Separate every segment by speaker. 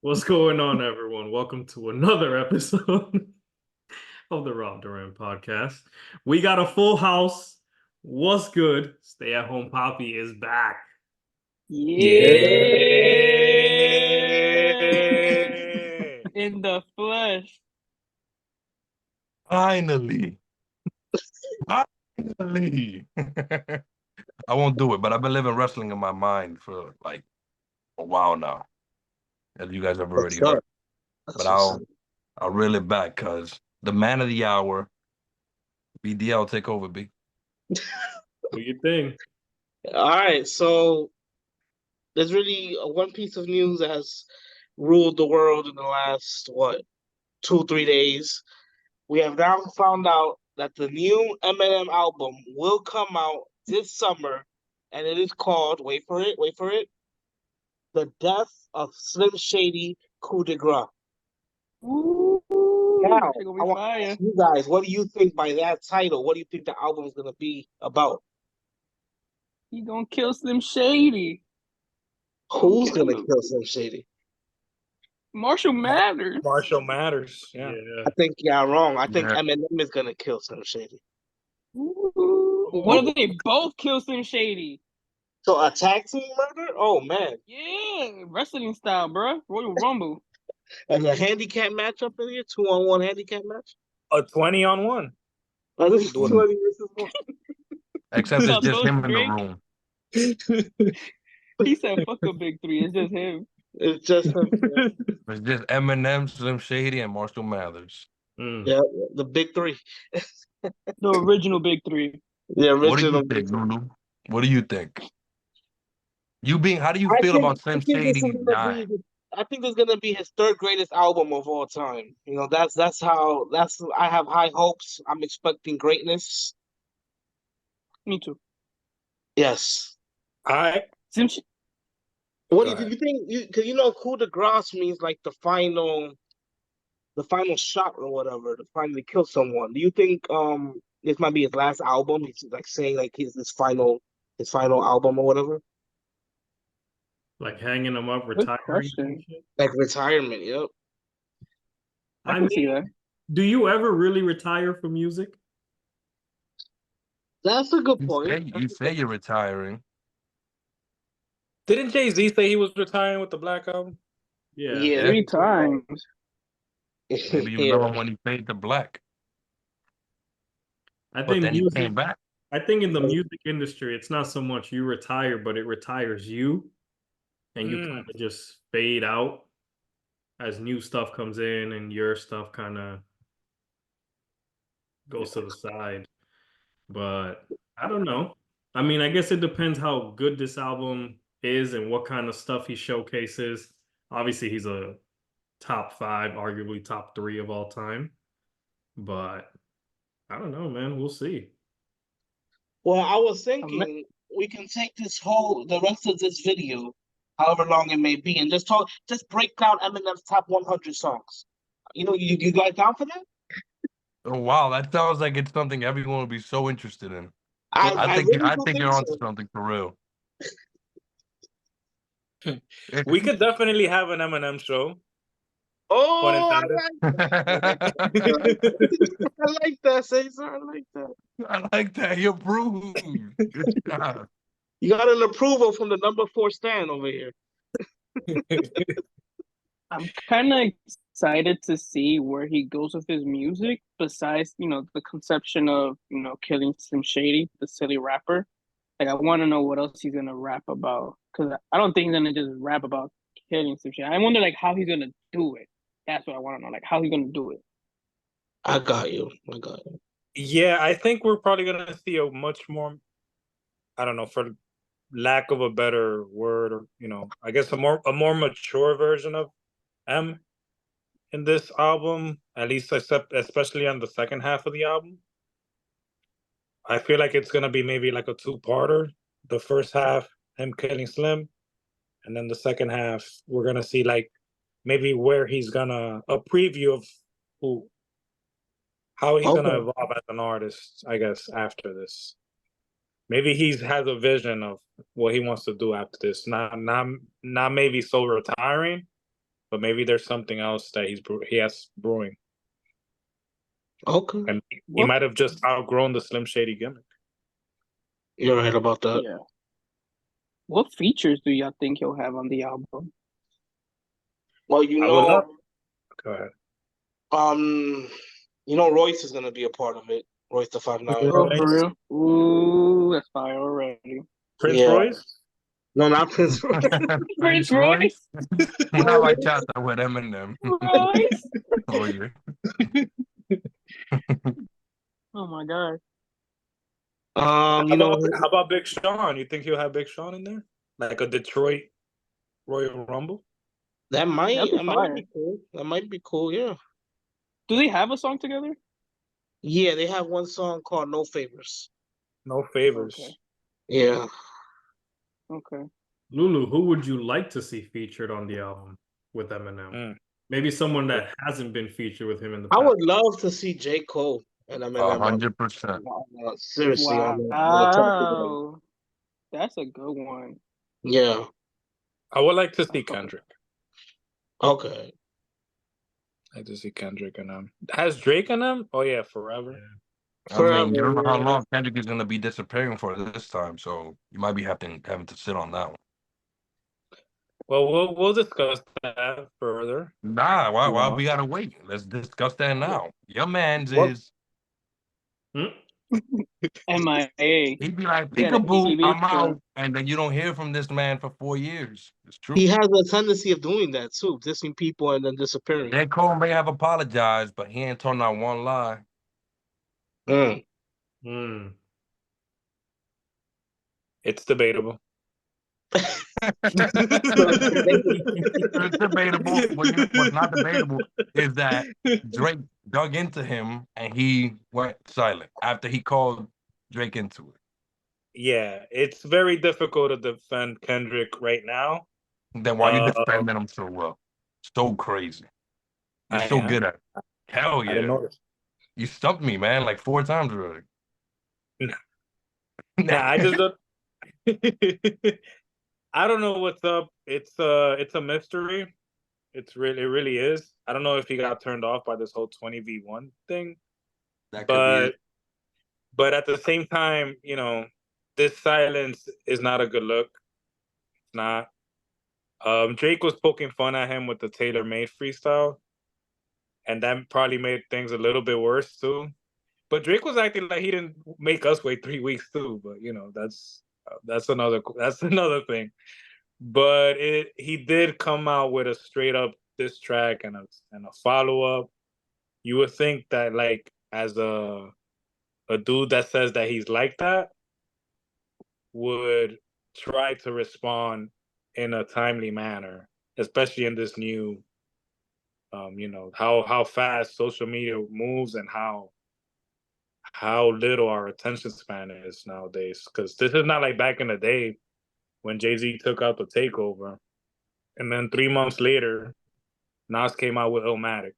Speaker 1: What's going on, everyone? Welcome to another episode of the Rob Duran podcast. We got a full house. What's good? Stay at home Poppy is back.
Speaker 2: Yeah,
Speaker 3: Yeah.
Speaker 2: in the flesh.
Speaker 3: Finally. Finally. I won't do it, but I've been living wrestling in my mind for like a while now, as you guys have
Speaker 4: For
Speaker 3: already
Speaker 4: sure.
Speaker 3: heard. But
Speaker 4: That's what's up.
Speaker 3: I'll reel it back because the man of the hour, BDL, take over, B.
Speaker 1: Do you think?
Speaker 4: All right, so there's really one piece of news that has ruled the world in the last, what, 2, 3 days. We have now found out that the new Eminem album will come out this summer, and it is called, wait for it, The Death of Slim Shady Coup de Grace.
Speaker 2: Ooh,
Speaker 4: Now,
Speaker 2: she gonna
Speaker 4: I
Speaker 2: be
Speaker 4: want to
Speaker 2: fire.
Speaker 4: ask you guys, what do you think by that title? What do you think the album is going to be about?
Speaker 2: He gonna kill Slim Shady. Gonna
Speaker 4: Who's going
Speaker 2: kill
Speaker 4: to
Speaker 2: him.
Speaker 4: kill Slim Shady?
Speaker 2: Marshall Mathers.
Speaker 3: Marshall Matters. Yeah.
Speaker 1: Yeah.
Speaker 4: I think y'all wrong. I think
Speaker 3: Yeah.
Speaker 4: Eminem is gonna kill Slim Shady.
Speaker 2: Ooh. What if they both kill Slim Shady?
Speaker 4: So a tag team murder? Oh man.
Speaker 2: Yeah, wrestling style, bro. Royal Rumble.
Speaker 4: And a handicap match up in here? 2-on-1 handicap match?
Speaker 5: A 20 on one.
Speaker 4: Oh, this is
Speaker 5: Do it.
Speaker 4: 20 versus 1.
Speaker 3: Except it's
Speaker 2: Thought
Speaker 3: just
Speaker 2: those
Speaker 3: him in the
Speaker 2: drink.
Speaker 3: room.
Speaker 2: He said, "Fuck a big three. It's just him."
Speaker 4: It's just him. Yeah.
Speaker 3: It's just Eminem, Slim Shady, and Marshall Mathers.
Speaker 4: Yeah, the big three.
Speaker 2: The original big three.
Speaker 4: The
Speaker 3: What do
Speaker 4: original
Speaker 3: you
Speaker 4: big
Speaker 3: think,
Speaker 4: three.
Speaker 3: Lulu? What do you think? How do you
Speaker 4: I
Speaker 3: feel
Speaker 4: think
Speaker 3: about
Speaker 4: I
Speaker 3: Slim
Speaker 4: think this is
Speaker 3: Shady
Speaker 4: gonna
Speaker 3: dying?
Speaker 4: be I think this is gonna be his third greatest album of all time. You know, that's I have high hopes. I'm expecting greatness.
Speaker 2: Me too.
Speaker 4: Yes.
Speaker 5: I
Speaker 2: Slim Sh-
Speaker 4: What
Speaker 5: go
Speaker 4: do
Speaker 5: ahead.
Speaker 4: you think? Because coup de grace means like the final shot or whatever to finally kill someone. Do you think this might be his last album? He's like saying like his final album or whatever?
Speaker 1: Like hanging them up,
Speaker 2: Good
Speaker 1: retiring and
Speaker 2: question.
Speaker 1: shit.
Speaker 4: Like retirement, yep.
Speaker 2: I
Speaker 1: I
Speaker 2: can see
Speaker 1: mean,
Speaker 2: that.
Speaker 1: do you ever really retire from music?
Speaker 4: That's a good
Speaker 3: You
Speaker 4: point.
Speaker 3: say you say you're retiring.
Speaker 5: Didn't Jay-Z say he was retiring with the Black Album?
Speaker 1: Yeah.
Speaker 4: Yeah, that's
Speaker 3: Yeah,
Speaker 2: Three times.
Speaker 3: maybe you love
Speaker 4: yeah.
Speaker 3: him when he fade to black,
Speaker 1: I
Speaker 3: but
Speaker 1: think
Speaker 3: then he
Speaker 1: music,
Speaker 3: came back.
Speaker 1: I think in the music industry, it's not so much you retire, but it retires you and you kind
Speaker 5: Mm.
Speaker 1: of just fade out as new stuff comes in and your stuff kind of goes to the side. But I don't know. I mean, I guess it depends how good this album is and what kind of stuff he showcases. Obviously, he's a top five, arguably top three of all time. But I don't know, man. We'll see.
Speaker 4: Well, I was
Speaker 2: Ama-
Speaker 4: thinking we can take the rest of this video, however long it may be, and just break down Eminem's top 100 songs. You guys down for that?
Speaker 3: Oh wow, that sounds like it's something everyone would be so interested in.
Speaker 4: I
Speaker 5: Well,
Speaker 4: I really
Speaker 3: I
Speaker 4: do
Speaker 3: think
Speaker 4: think
Speaker 3: you're onto
Speaker 4: so.
Speaker 3: something for real.
Speaker 5: we could definitely have an Eminem show. Pun
Speaker 4: Oh,
Speaker 5: intended.
Speaker 4: I like that, Cesar. I like that.
Speaker 3: I like that. You're bruised. Good job.
Speaker 4: You got an approval from the number 4 stand over here.
Speaker 2: I'm kind of excited to see where he goes with his music. Besides, the conception of killing Slim Shady, the silly rapper. Like, I want to know what else he's gonna rap about because I don't think he's gonna just rap about killing Slim Shady. I wonder like how he's gonna do it. That's what I want to know. Like how he's gonna do it.
Speaker 4: I got you. I got you.
Speaker 5: Yeah, I think we're probably gonna see a much more, I don't know, for lack of a better word, or I guess a more mature version of M in this album, at least except especially on the second half of the album. I feel like it's gonna be maybe like a two-parter. The first half, him killing Slim, and then the second half, we're gonna see like maybe where he's gonna a preview of who how he's gonna
Speaker 4: Okay.
Speaker 5: evolve as an artist, I guess, after this. Maybe he has a vision of what he wants to do after this. Not maybe so retiring, but maybe there's something else that he has brewing,
Speaker 4: Okay,
Speaker 5: and he
Speaker 2: What?
Speaker 5: might have just outgrown the Slim Shady gimmick.
Speaker 4: you're right about that.
Speaker 2: Yeah. What features do y'all think he'll have on the album?
Speaker 4: Well,
Speaker 5: I would love. Go ahead.
Speaker 4: um, Royce is gonna be a part of it. Royce the 5'9".
Speaker 2: Oh, for
Speaker 5: Royce,
Speaker 2: real? Ooh, that's fire already.
Speaker 5: Prince
Speaker 4: Yeah,
Speaker 5: Royce.
Speaker 4: no, not Prince Royce.
Speaker 2: Prince
Speaker 3: Prince Royce.
Speaker 2: Royce?
Speaker 3: Una bachata with Eminem.
Speaker 2: Royce?
Speaker 3: Oh yeah.
Speaker 2: Oh my god.
Speaker 5: How about Big Sean? You think he'll have Big Sean in there, like a Detroit Royal Rumble?
Speaker 4: that
Speaker 2: That'd
Speaker 4: might
Speaker 2: be
Speaker 4: that might
Speaker 2: fire.
Speaker 4: be cool. That might be cool. Yeah,
Speaker 2: Do they have a song together?
Speaker 4: yeah. They have one song called "No Favors."
Speaker 5: No
Speaker 2: Okay.
Speaker 5: favors.
Speaker 4: Yeah,
Speaker 2: Okay.
Speaker 1: Lulu, who would you like to see featured on the album with Eminem?
Speaker 5: Mm.
Speaker 1: Maybe someone that hasn't been featured with him in the
Speaker 4: I
Speaker 1: past.
Speaker 4: would love to see J. Cole and Eminem
Speaker 3: 100%.
Speaker 4: seriously on the track together.
Speaker 2: Wow. That's a good one.
Speaker 4: Yeah.
Speaker 5: I would like to see
Speaker 2: Okay.
Speaker 5: Kendrick.
Speaker 4: Okay.
Speaker 5: I'd like to see Kendrick and Has Drake in them? Oh yeah, forever.
Speaker 1: Yeah.
Speaker 3: I mean, you don't know how
Speaker 4: Forever.
Speaker 3: long Kendrick is gonna be disappearing for this time, so you might be having to sit on that one.
Speaker 5: Well, we'll discuss that further.
Speaker 3: Nah, why
Speaker 5: You
Speaker 3: why we
Speaker 5: want?
Speaker 3: gotta wait? Let's discuss that now. Your man's
Speaker 5: What?
Speaker 3: is
Speaker 1: Hmm?
Speaker 2: MIA.
Speaker 3: he'd be like,
Speaker 2: Yeah, the
Speaker 3: peekaboo, I'm
Speaker 2: Ibiza.
Speaker 3: out, and then you don't hear from this man for 4 years. It's true.
Speaker 4: He has a tendency of doing that too, dissing people and then disappearing.
Speaker 3: J. Cole may have apologized, but he ain't told out one lie.
Speaker 4: Mm.
Speaker 1: Hmm.
Speaker 5: It's debatable.
Speaker 3: It's debatable, but you know what's not debatable is that Drake dug into him and he went silent after he called Drake into it.
Speaker 5: Yeah, it's very difficult to defend Kendrick right now.
Speaker 3: Then why you
Speaker 5: Uh,
Speaker 3: defending him so well? So crazy. You're
Speaker 5: I
Speaker 3: so
Speaker 5: am.
Speaker 3: good at it. Hell
Speaker 5: I didn't
Speaker 3: yeah.
Speaker 5: notice.
Speaker 3: You stumped me, man, like 4 times already.
Speaker 5: Nah, I just don't. I don't know what's up. It's a mystery. It really is. I don't know if he got turned off by this whole 20v1 thing,
Speaker 3: That could be it.
Speaker 5: but at the same time, this silence is not a good look. It's not. Drake was poking fun at him with the tailor-made freestyle, and that probably made things a little bit worse too. But Drake was acting like he didn't make us wait 3 weeks too. But that's another thing. But he did come out with a straight up diss track and a follow up. You would think that like as a dude that says that he's like that would try to respond in a timely manner, especially in this new how fast social media moves and how little our attention span is nowadays. Because this is not like back in the day when Jay-Z took out the takeover, and then 3 months later, Nas came out with Illmatic,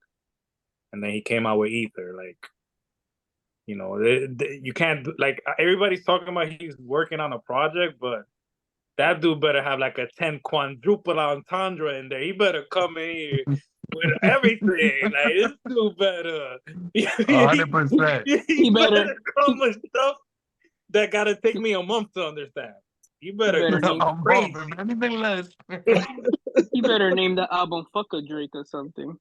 Speaker 5: and then he came out with Ether. Like, you can't like everybody's talking about he's working on a project, but that dude better have like a 10 quadruple entendre in there. He better come in here with everything. Like this dude better,
Speaker 3: 100%.
Speaker 5: he
Speaker 2: better
Speaker 5: better come with stuff that gotta take me a month to understand. You
Speaker 2: he
Speaker 5: better
Speaker 2: better
Speaker 5: go
Speaker 2: name
Speaker 3: I'm
Speaker 5: crazy.
Speaker 3: bumping. Anything less.
Speaker 2: he better name the album Fuck a Drake or something.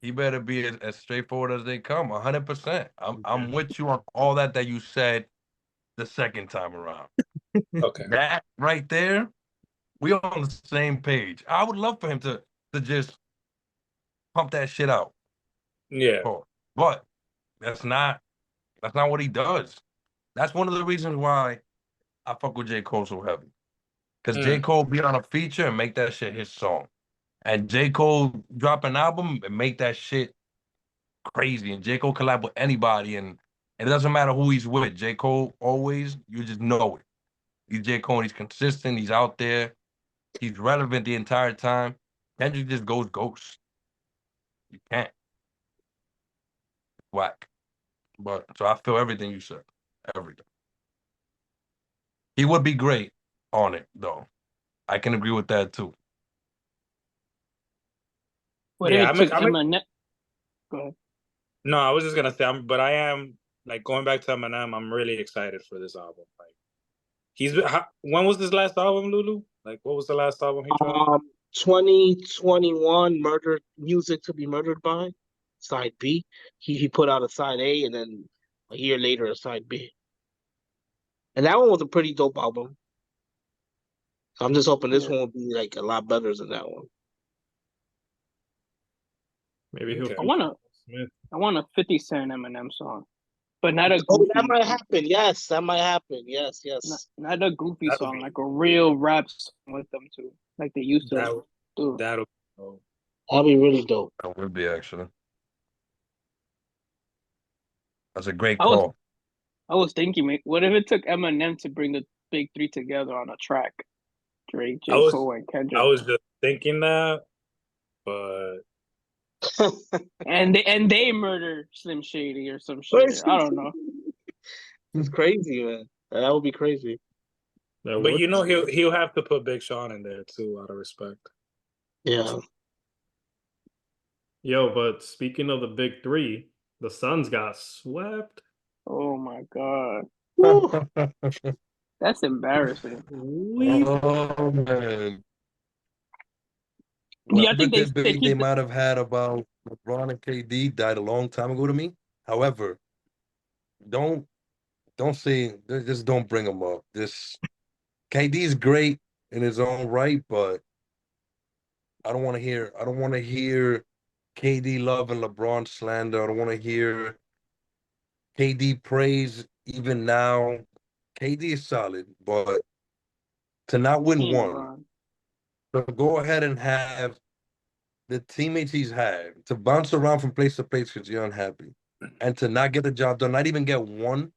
Speaker 3: He better be as straightforward as they come. 100%. I'm with you on all that you said the second time around.
Speaker 5: Okay.
Speaker 3: That right there, we on the same page. I would love for him to just pump that shit out.
Speaker 5: Yeah.
Speaker 3: But that's not what he does. That's one of the reasons why I fuck with J. Cole so heavy. Because J. Cole be on a feature and make that shit his song. And J. Cole drop an album and make that shit crazy. And J. Cole collab with anybody. And it doesn't matter who he's with. J. Cole always, you just know it. He's J. Cole, he's consistent, he's out there, he's relevant the entire time. Kendrick just goes ghost. You can't. Whack. But so I feel everything you said. Everything. He would be great on it, though. I can agree with that too.
Speaker 2: What if
Speaker 5: Yeah,
Speaker 2: it took Eminem? Go ahead.
Speaker 5: no, I was just gonna say, but I am like going back to Eminem. I'm really excited for this album. Like, when was this last album, Lulu? Like, what was the last album he dropped?
Speaker 4: 2021, Murder Music to be Murdered by, side B. He put out a side A, and then a year later a side B. And that one was a pretty dope album. So I'm just hoping this
Speaker 2: Yeah.
Speaker 4: one will be like a lot better than that one.
Speaker 1: Maybe he'll
Speaker 5: Okay.
Speaker 2: I
Speaker 1: feature
Speaker 2: want a
Speaker 1: Will Smith.
Speaker 2: I want a 50 Cent Eminem song, but not a
Speaker 4: Oh, that
Speaker 2: goofy,
Speaker 4: might happen. Yes, that might happen. Yes,
Speaker 2: not,
Speaker 4: yes.
Speaker 2: not a goofy
Speaker 5: That'll
Speaker 2: song,
Speaker 5: be
Speaker 2: like a real rap song with them too, like they used to
Speaker 5: that
Speaker 2: do.
Speaker 5: that'll oh,
Speaker 4: That'd be really dope.
Speaker 3: That would be actually. That's a great
Speaker 2: I was
Speaker 3: call.
Speaker 2: I was thinking, what if it took Eminem to bring the big three together on a track? Drake,
Speaker 5: I
Speaker 2: J.
Speaker 5: was
Speaker 2: Cole, and
Speaker 5: I
Speaker 2: Kendrick,
Speaker 5: was just thinking that, but
Speaker 2: and they murder Slim Shady or some shit. I don't know.
Speaker 4: It's crazy, man. That would be crazy.
Speaker 1: That
Speaker 5: but
Speaker 1: would.
Speaker 5: he'll have to put Big Sean in there too, out of respect.
Speaker 4: Yeah.
Speaker 1: Yo, but speaking of the big three, the Suns got swept.
Speaker 2: Oh my god,
Speaker 4: Woo.
Speaker 2: that's embarrassing.
Speaker 1: We
Speaker 3: Oh man.
Speaker 2: Yeah, I
Speaker 3: Whatever
Speaker 2: think they
Speaker 3: debate they
Speaker 2: keep
Speaker 3: might have had about LeBron and KD died a long time ago to me. However, don't don't say just don't bring them up. This KD's great in his own right, but I don't want to hear KD love and LeBron slander. I don't want to hear KD praise even now. KD is solid, but to not win
Speaker 2: Team
Speaker 3: one,
Speaker 2: LeBron.
Speaker 3: to go ahead and have the teammates he's had, to bounce around from place to place because you're unhappy, and to not get the job done, not even get one.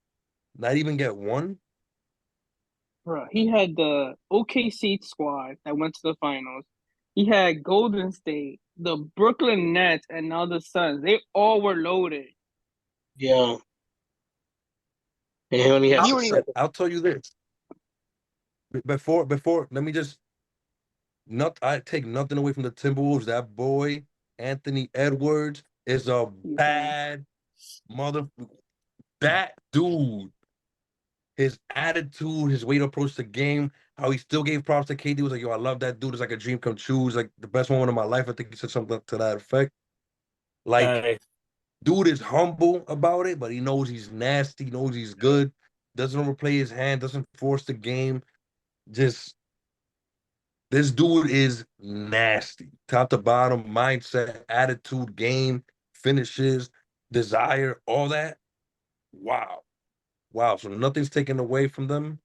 Speaker 2: Bro, he had the OKC squad that went to the finals. He had Golden State, the Brooklyn Nets, and now the Suns. They all were loaded.
Speaker 4: Yeah. And he only has
Speaker 2: He
Speaker 3: I'll,
Speaker 2: only
Speaker 3: I'll tell you this before let me just not I take nothing away from the Timberwolves. That boy Anthony Edwards is a
Speaker 2: he's done.
Speaker 3: bad mother. That dude, his attitude, his way to approach the game, how he still gave props to KD was like, yo, I love that dude. It's like a dream come true. It's like the best moment of my life. I think he said something to that effect. Like,
Speaker 5: Hey,
Speaker 3: dude is humble about it, but he knows he's nasty, knows he's good, doesn't overplay his hand, doesn't force the game. Just this dude is nasty, top to bottom, mindset, attitude, game, finishes, desire, all that. Wow. Wow. So nothing's taken away from them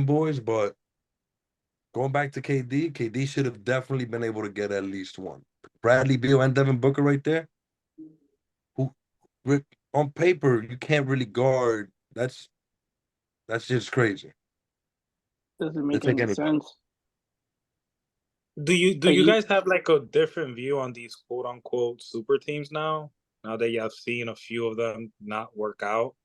Speaker 3: boys, but going back to KD should have definitely been able to get at least one. Bradley Beal and Devin Booker right there. Who on paper you can't really guard. That's just crazy.
Speaker 2: Doesn't
Speaker 3: They
Speaker 2: make
Speaker 3: take
Speaker 2: any
Speaker 3: anybody.
Speaker 2: sense.
Speaker 5: do
Speaker 2: But
Speaker 5: you
Speaker 2: you,
Speaker 5: guys have like a different view on these quote unquote super teams now? Now that you have seen a few of them not work out,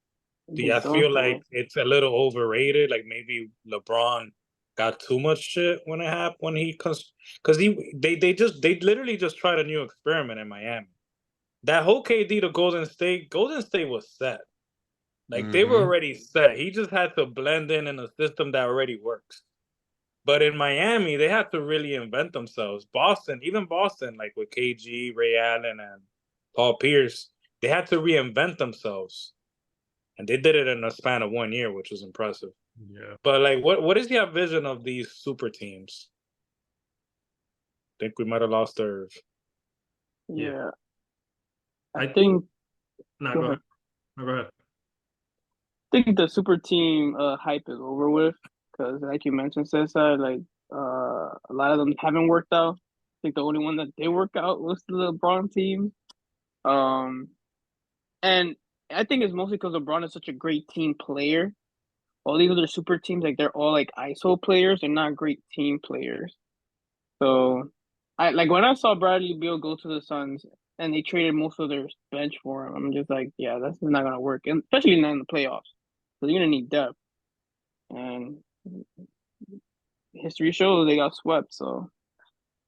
Speaker 5: do
Speaker 2: they
Speaker 5: you
Speaker 2: don't
Speaker 5: feel like
Speaker 2: though.
Speaker 5: it's a little overrated? Like maybe LeBron got too much shit when it happened when he because they literally just tried a new experiment in Miami. That whole KD to Golden State was set. Like they were
Speaker 3: Mm-hmm.
Speaker 5: already set. He just had to blend in a system that already works. But in Miami, they had to really invent themselves. Boston, even Boston, like with KG, Ray Allen, and Paul Pierce, they had to reinvent themselves. And they did it in a span of 1 year, which was impressive.
Speaker 1: yeah.
Speaker 5: But like what is your vision of these super teams? Think we might have lost Irv.
Speaker 1: Yeah.
Speaker 2: Yeah, I
Speaker 1: I think
Speaker 2: think.
Speaker 1: nah,
Speaker 2: Go
Speaker 1: go ahead.
Speaker 2: ahead.
Speaker 1: No, go ahead.
Speaker 2: I think the super team hype is over with because, like you mentioned, Cesar, like a lot of them haven't worked out. I think the only one that did work out was the LeBron team. Um, and I think it's mostly because LeBron is such a great team player. All these other super teams, like they're all like ISO players. They're not great team players. So, I like when I saw Bradley Beal go to the Suns and they traded most of their bench for him. I'm just like, yeah, that's not gonna work, and especially not in the playoffs. So you're gonna need depth, and history shows they got swept. So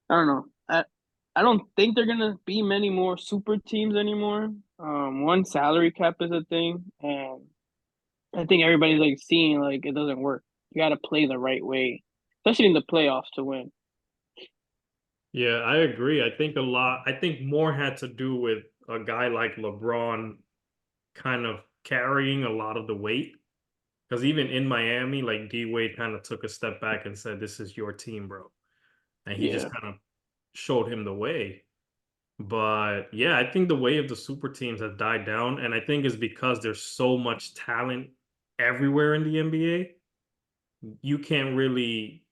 Speaker 2: I don't know. I don't think they're gonna be many more super teams anymore. One, salary cap is a thing, and I think everybody's like seeing like it doesn't work. You got to play the right way, especially in the playoffs to win.
Speaker 1: Yeah, I agree. I think more had to do with a guy like LeBron kind of carrying a lot of the weight. Because even in Miami, like D Wade kind of took a step back and said, "This is your team, bro," and he just
Speaker 2: Yeah.
Speaker 1: kind of showed him the way. But yeah, I think the way of the super teams has died down, and I think it's because there's so much talent everywhere in the NBA. You can't really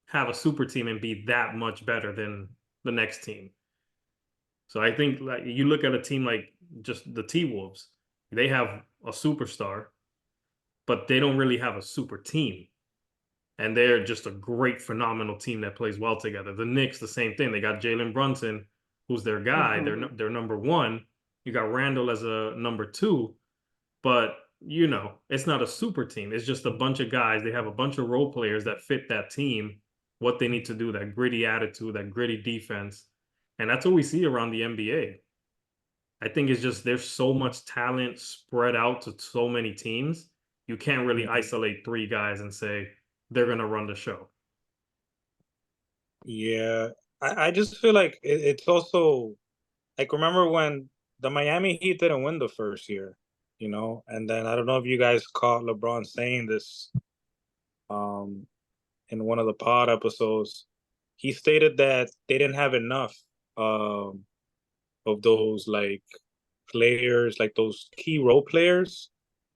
Speaker 1: have a super team and be that much better than the next team. So I think like you look at a team like just the T Wolves, they have a superstar, but they don't really have a super team. And they're just a great, phenomenal team that plays well together. The Knicks, the same thing. They got Jalen Brunson, who's their guy.
Speaker 2: Hmm.
Speaker 1: They're number one. You got Randall as a number two, but it's not a super team. It's just a bunch of guys. They have a bunch of role players that fit that team, what they need to do, that gritty attitude, that gritty defense. And that's what we see around the NBA. I think it's just there's so much talent spread out to so many teams. You can't really isolate three guys and say they're gonna run the show.
Speaker 5: Yeah, I just feel like it's also like remember when the Miami Heat didn't win the first year, and then I don't know if you guys caught LeBron saying this um in one of the pod episodes. He stated that they didn't have enough um of those like players, like those key role players.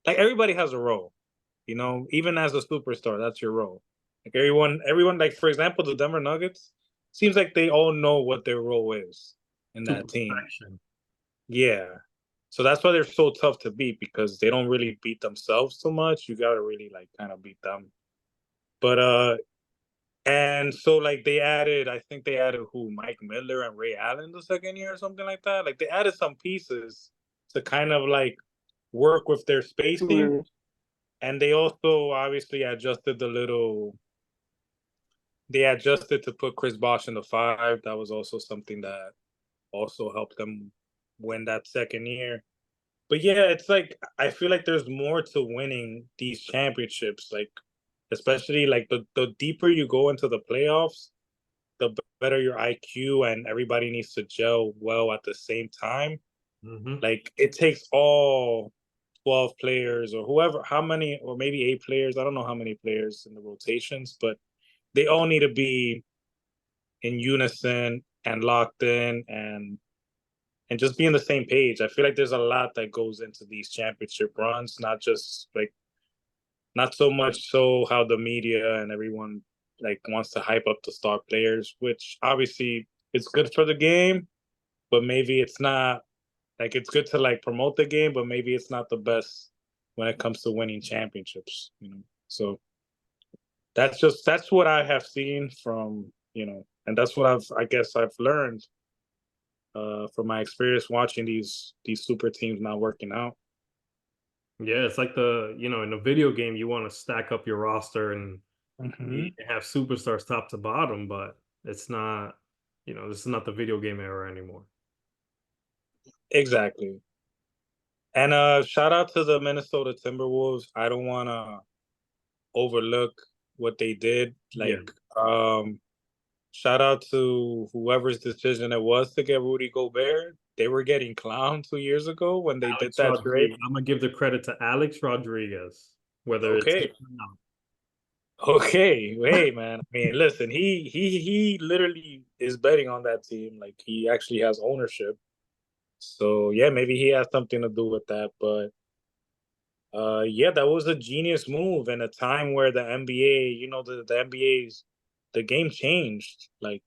Speaker 5: Like everybody has a role, even as a superstar, that's your role. Like everyone, like for example, the Denver Nuggets seems like they all know what their role is in
Speaker 1: To
Speaker 5: that team.
Speaker 1: perfection.
Speaker 5: Yeah. So that's why they're so tough to beat because they don't really beat themselves so much. You gotta really like kind of beat them. But and so like I think they added who, Mike Miller and Ray Allen the second year or something like that. Like they added some pieces to kind of like work with their spacing.
Speaker 2: Shooters.
Speaker 5: And they also obviously adjusted the little they adjusted to put Chris Bosh in the five. That was also something that also helped them win that second year. But yeah, it's like I feel like there's more to winning these championships. Like especially like the deeper you go into the playoffs, the better your IQ and everybody needs to gel well at the same time.
Speaker 1: Hmm.
Speaker 5: Like it takes all 12 players or whoever, how many, or maybe 8 players. I don't know how many players in the rotations, but they all need to be in unison and locked in and just be on the same page. I feel like there's a lot that goes into these championship runs, not just like not so much so how the media and everyone like wants to hype up the star players, which obviously it's good for the game, but maybe it's not like it's good to like promote the game, but maybe it's not the best when it comes to winning championships. So that's what I have seen from, and that's what I guess I've learned from my experience watching these super teams not working out.
Speaker 1: Yeah, it's like in a video game, you want to stack up your roster and you
Speaker 5: Mm-hmm.
Speaker 1: have superstars top to bottom, but it's not, this is not the video game era anymore.
Speaker 5: Exactly. And shout out to the Minnesota Timberwolves. I don't want to overlook what they did.
Speaker 1: Yeah.
Speaker 5: Like shout out to whoever's decision it was to get Rudy Gobert. They were getting clowned 2 years ago when they did
Speaker 1: Alex
Speaker 5: that trade.
Speaker 1: Rodriguez. I'm gonna give the credit to Alex Rodriguez, whether it's
Speaker 5: Okay. Okay, hey man. I mean, listen, he literally is betting on that team. Like he actually has ownership. So yeah, maybe he has something to do with that. But yeah, that was a genius move in a time where the NBA, the NBA's the game changed. Like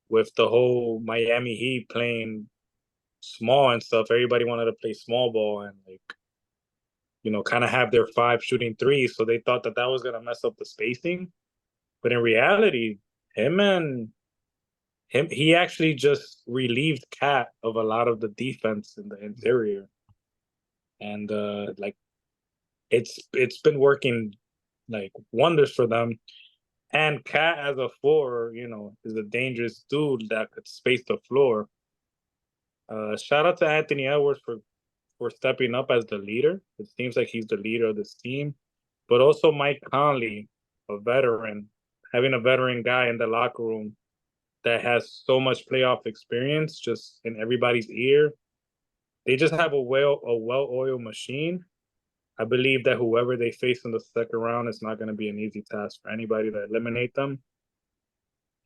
Speaker 5: with the whole Miami Heat playing small and stuff, everybody wanted to play small ball and like, kind of have their five shooting threes. So they thought that was gonna mess up the spacing. But in reality, him and he actually just relieved Cat of a lot of the defense in the interior, and like it's been working like wonders for them. And Cat as a four, is a dangerous dude that could space the floor. Shout out to Anthony Edwards for stepping up as the leader. It seems like he's the leader of this team. But also Mike Conley, a veteran, having a veteran guy in the locker room that has so much playoff experience just in everybody's ear. They just have a well-oiled machine. I believe that whoever they face in the second round is not going to be an easy task for anybody to eliminate them.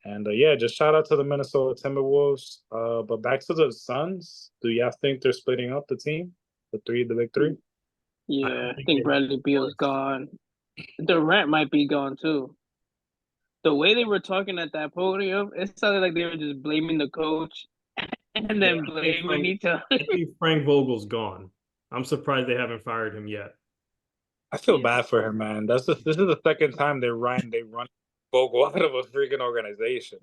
Speaker 5: And yeah, just shout out to the Minnesota Timberwolves. But back to the Suns. Do y'all think they're splitting up the team? The big three?
Speaker 2: Yeah, I
Speaker 1: think
Speaker 2: think
Speaker 1: they have
Speaker 2: Bradley Beal's gone. Durant might be gone too. The way they were talking at that podium, it sounded like they were just blaming the coach and
Speaker 1: Yeah,
Speaker 2: then blaming each other.
Speaker 1: I think Frank Vogel's gone. I'm surprised they haven't fired him yet.
Speaker 5: I feel
Speaker 2: Yeah.
Speaker 5: bad for him, man. This is the second time they run Vogel out of a freaking organization.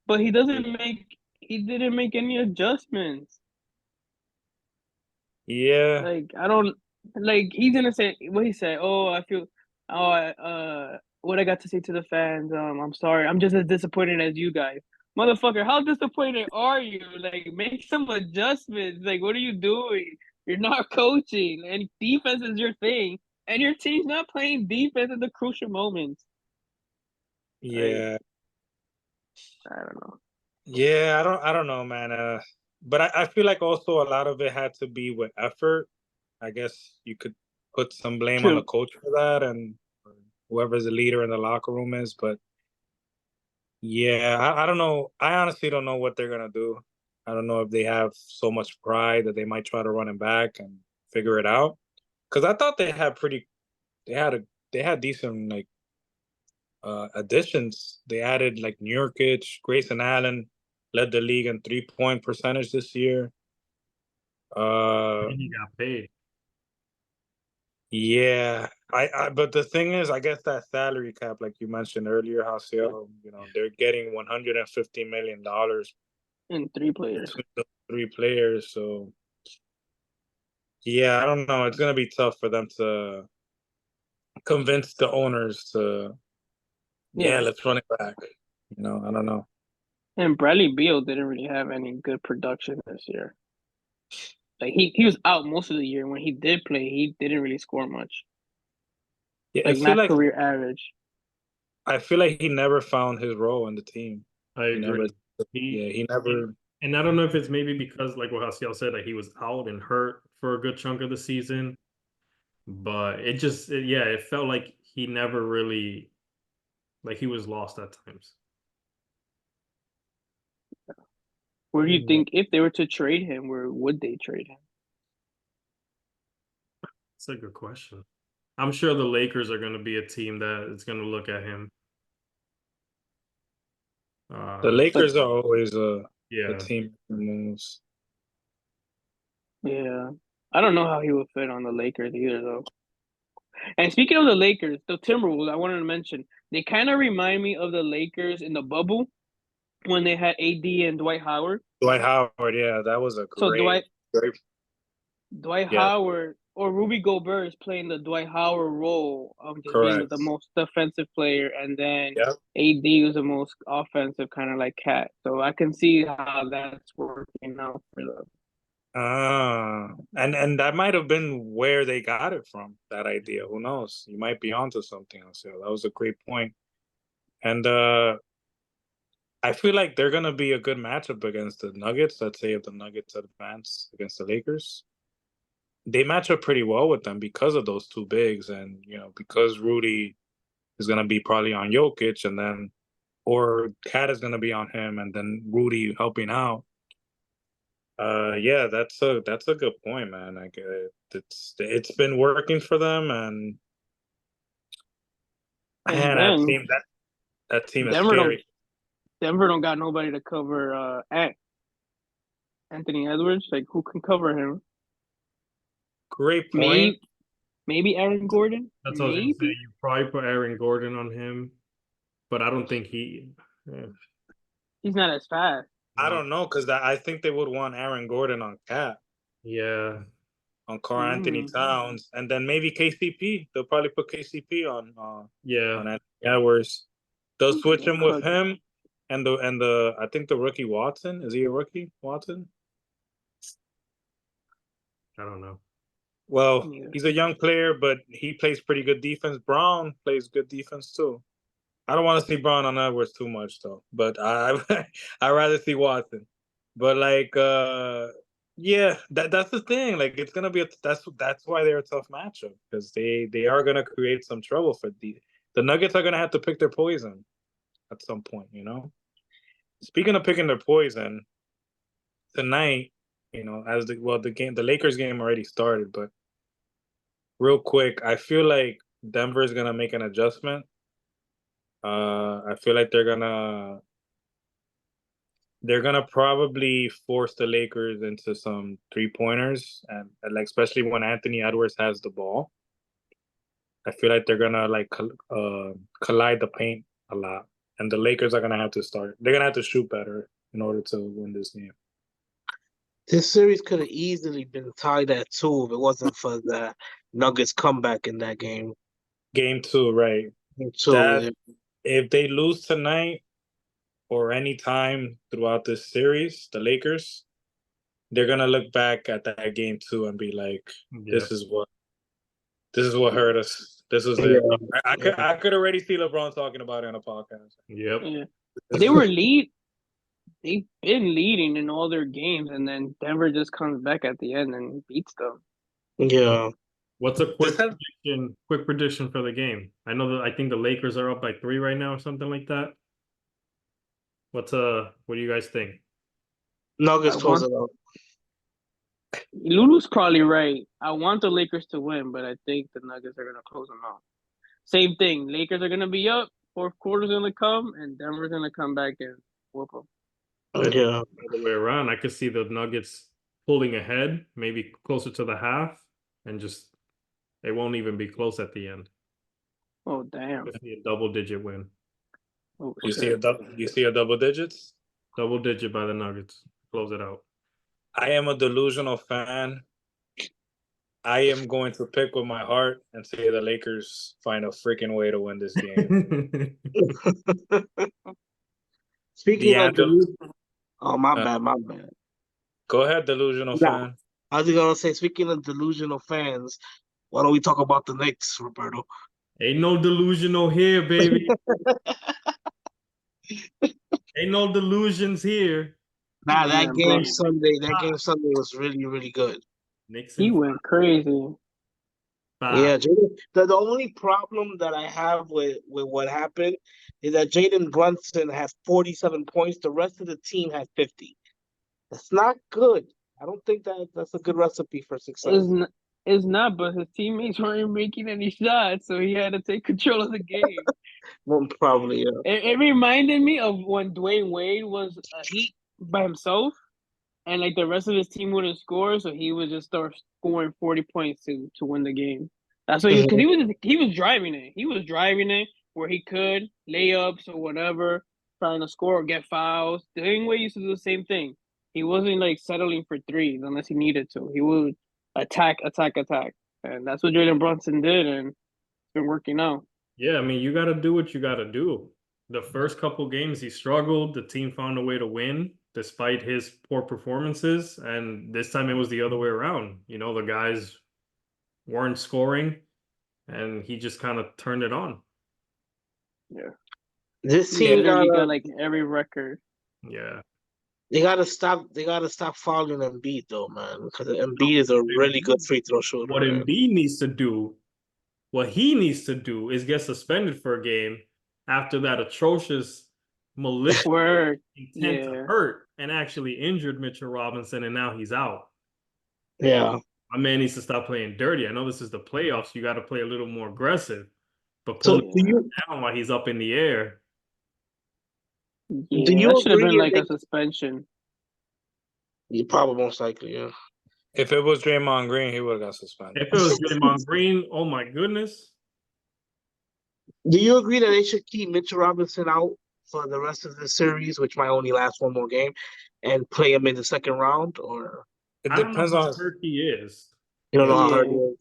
Speaker 2: But he didn't make any adjustments.
Speaker 5: Yeah.
Speaker 2: Like I don't like he's gonna say what he said. Oh, I feel what I got to say to the fans. I'm sorry. I'm just as disappointed as you guys. Motherfucker, how disappointed are you? Like make some adjustments. Like what are you doing? You're not coaching and defense is your thing. And your team's not playing defense at the crucial moments. Like,
Speaker 5: Yeah.
Speaker 2: I don't know.
Speaker 5: Yeah, I don't know, man. But I feel like also a lot of it had to be with effort. I guess you could put some blame on the
Speaker 2: True.
Speaker 5: coach for that and whoever's the leader in the locker room is. But yeah, I don't know. I honestly don't know what they're gonna do. I don't know if they have so much pride that they might try to run it back and figure it out. Because I thought they had a they had decent like additions. They added like Nurkic, Grayson Allen led the league in 3-point percentage this year.
Speaker 1: And he got paid.
Speaker 5: Yeah, but the thing is, I guess that salary cap, like you mentioned earlier, Haciel, they're getting $150 million
Speaker 2: And three players.
Speaker 5: between the three players. So yeah, I don't know. It's gonna be tough for them to convince the owners to, yeah,
Speaker 2: Yeah.
Speaker 5: let's run it back. I don't know.
Speaker 2: And Bradley Beal didn't really have any good production this year. Like he was out most of the year. When he did play, he didn't really score much.
Speaker 5: Yeah,
Speaker 2: Like not career average.
Speaker 5: I feel like he never found his role in the team.
Speaker 1: I
Speaker 5: He never,
Speaker 1: agree. He
Speaker 5: he never.
Speaker 1: and I don't know if it's maybe because like what Haciel said, that he was out and hurt for a good chunk of the season, but yeah, it felt like he never really like he was lost at times.
Speaker 2: Where do you
Speaker 5: Yeah.
Speaker 2: think if they were to trade him, where would they trade him?
Speaker 1: It's a good question. I'm sure the Lakers are going to be a team that is going to look at him.
Speaker 5: The
Speaker 1: Uh,
Speaker 2: But
Speaker 5: Lakers are always a
Speaker 1: yeah,
Speaker 5: team that moves.
Speaker 2: yeah, I don't know how he would fit on the Lakers either, though. And speaking of the Lakers, the Timberwolves, I wanted to mention they kind of remind me of the Lakers in the bubble when they had AD and Dwight Howard.
Speaker 5: Dwight Howard, yeah, that was a
Speaker 2: So
Speaker 5: great.
Speaker 2: Dwight
Speaker 5: Yeah,
Speaker 2: Howard or Ruby Gobert is playing the Dwight Howard role of just being
Speaker 5: correct.
Speaker 2: the most defensive player, and then
Speaker 5: Yeah.
Speaker 2: AD was the most offensive, kind of like Cat. So I can see how that's working out for them.
Speaker 5: And that might have been where they got it from, that idea. Who knows? You might be onto something, so that was a great point. And I feel like they're gonna be a good matchup against the Nuggets. Let's say if the Nuggets advance against the Lakers, they match up pretty well with them because of those two bigs, and because Rudy is gonna be probably on Jokic, and then or Cat is gonna be on him, and then Rudy helping out. Yeah, that's a good point, man. Like it's been working for them, and
Speaker 2: And
Speaker 5: man,
Speaker 2: then
Speaker 5: that team is
Speaker 2: Denver don't
Speaker 5: scary.
Speaker 2: Denver don't got nobody to cover Anthony Edwards. Like who can cover him?
Speaker 5: Great point.
Speaker 2: Maybe Aaron Gordon.
Speaker 1: that's what I was going to say.
Speaker 2: Maybe
Speaker 1: You probably put Aaron Gordon on him, but I don't think he.
Speaker 2: he's not as fast.
Speaker 5: I
Speaker 1: No.
Speaker 5: don't know because I think they would want Aaron Gordon on Cat,
Speaker 1: Yeah,
Speaker 5: on Karl Anthony Towns, and then maybe KCP. They'll probably put KCP on
Speaker 1: yeah.
Speaker 5: Anthony Yeah, worse. They'll switch him with
Speaker 2: Cook.
Speaker 5: him and the I think the rookie Watson. Is he a rookie, Watson?
Speaker 1: I don't know.
Speaker 5: Well,
Speaker 2: Yeah.
Speaker 5: he's a young player, but he plays pretty good defense. Brown plays good defense too. I don't want to see Brown on Edwards too much though, but I rather see Watson. But like yeah, that's the thing. Like it's gonna be that's why they're a tough matchup because they are gonna create some trouble for the Nuggets are gonna have to pick their poison at some point, you know. Speaking of picking their poison, tonight, as the Lakers game already started, but real quick, I feel like Denver's gonna make an adjustment. I feel like they're gonna probably force the Lakers into some 3-pointers, and like especially when Anthony Edwards has the ball. I feel like they're gonna like collide the paint a lot, and the Lakers are gonna have to start. They're gonna have to shoot better in order to win this game.
Speaker 4: This series could have easily been tied at 2 if it wasn't for the Nuggets comeback in that game.
Speaker 5: Game two, right?
Speaker 4: Game 2,
Speaker 5: That if they lose tonight or any time throughout this series, the Lakers, they're gonna look back at that game two and be like,
Speaker 1: Yeah.
Speaker 5: "This is what hurt us. This was
Speaker 4: yeah.
Speaker 5: it." I
Speaker 4: Yeah.
Speaker 5: could already see LeBron talking about it on a podcast.
Speaker 1: Yep.
Speaker 2: Yeah.
Speaker 5: This
Speaker 2: They
Speaker 5: is-
Speaker 2: were lead. They've been leading in all their games, and then Denver just comes back at the end and beats them.
Speaker 4: Yeah.
Speaker 1: What's a
Speaker 5: This has-
Speaker 1: quick prediction for the game? I know that I think the Lakers are up by 3 right now or something like that. What do you guys think?
Speaker 4: Nuggets
Speaker 2: I
Speaker 4: close
Speaker 2: want-
Speaker 4: it out.
Speaker 2: Lulu's probably right. I want the Lakers to win, but I think the Nuggets are gonna close them out. Same thing. Lakers are gonna be up. Fourth quarter's gonna come, and Denver's gonna come back and whoop them.
Speaker 4: Yeah.
Speaker 1: The way around, I could see the Nuggets pulling ahead, maybe closer to the half, and just they won't even be close at the end.
Speaker 2: Oh damn!
Speaker 1: Could see a double-digit win.
Speaker 2: Oh,
Speaker 5: you
Speaker 2: shit.
Speaker 5: see a double digits.
Speaker 1: Double-digit by the Nuggets. Close it out.
Speaker 5: I am a delusional fan. I am going to pick with my heart and say the Lakers find a freaking way to win this game.
Speaker 4: Speaking of
Speaker 5: D'Angelo,
Speaker 4: oh my bad.
Speaker 5: go ahead, delusional
Speaker 4: Nah.
Speaker 5: fan.
Speaker 4: I was gonna say, speaking of delusional fans, why don't we talk about the Knicks, Roberto?
Speaker 1: Ain't no delusional here, baby. Ain't no delusions here.
Speaker 4: Nah, that
Speaker 2: Yeah,
Speaker 4: game
Speaker 2: bro.
Speaker 4: Sunday was really, really good.
Speaker 1: Knicks
Speaker 2: He
Speaker 1: in
Speaker 2: went crazy.
Speaker 4: Yeah,
Speaker 1: five.
Speaker 4: Jaden. The only problem that I have with what happened is that Jaden Brunson has 47 points. The rest of the team had 50. That's not good. I don't think that's a good recipe for success.
Speaker 2: It's not, but his teammates weren't making any shots, so he had to take control of the game.
Speaker 4: Well, probably, yeah.
Speaker 2: It reminded me of when Dwayne Wade was a Heat by himself, and like the rest of his team wouldn't score, so he would just start scoring 40 points to win the game. That's what because he was driving it. He was driving it where he could layups or whatever, trying to score or get fouls. Dwayne Wade used to do the same thing. He wasn't like settling for threes unless he needed to. He would attack, and that's what Jalen Brunson did, and it's been working out.
Speaker 1: Yeah, I mean, you got to do what you got to do. The first couple games he struggled. The team found a way to win despite his poor performances, and this time it was the other way around. The guys weren't scoring, and he just kind of turned it on.
Speaker 2: Yeah,
Speaker 4: This
Speaker 2: he
Speaker 4: team
Speaker 2: literally got like every record.
Speaker 1: Yeah.
Speaker 4: they gotta stop fouling Embiid though, man. Because Embiid is a really good free throw shooter.
Speaker 1: What
Speaker 4: Man.
Speaker 1: Embiid needs to do, what he needs to do is get suspended for a game after that atrocious, malicious
Speaker 2: Word.
Speaker 1: intent to
Speaker 2: Yeah.
Speaker 1: hurt and actually injured Mitchell Robinson, and now he's out.
Speaker 4: Yeah.
Speaker 1: My man needs to stop playing dirty. I know this is the playoffs. You got to play a little more aggressive. But
Speaker 4: So
Speaker 1: pulling
Speaker 4: do you
Speaker 1: down while he's up in the air.
Speaker 2: Yeah,
Speaker 4: do you
Speaker 2: that should have been
Speaker 4: agree
Speaker 2: like
Speaker 4: if
Speaker 2: a suspension.
Speaker 4: you probably most likely, yeah.
Speaker 5: If it was Draymond Green, he would have got suspended.
Speaker 1: If it was Draymond Green, oh my goodness.
Speaker 4: Do you agree that they should keep Mitchell Robinson out for the rest of the series, which might only last one more game, and play him in the second round? Or
Speaker 5: It
Speaker 1: I don't know
Speaker 5: depends
Speaker 1: how
Speaker 5: on
Speaker 1: hurt he is.
Speaker 4: you don't know how hard
Speaker 2: Yeah.
Speaker 4: he is?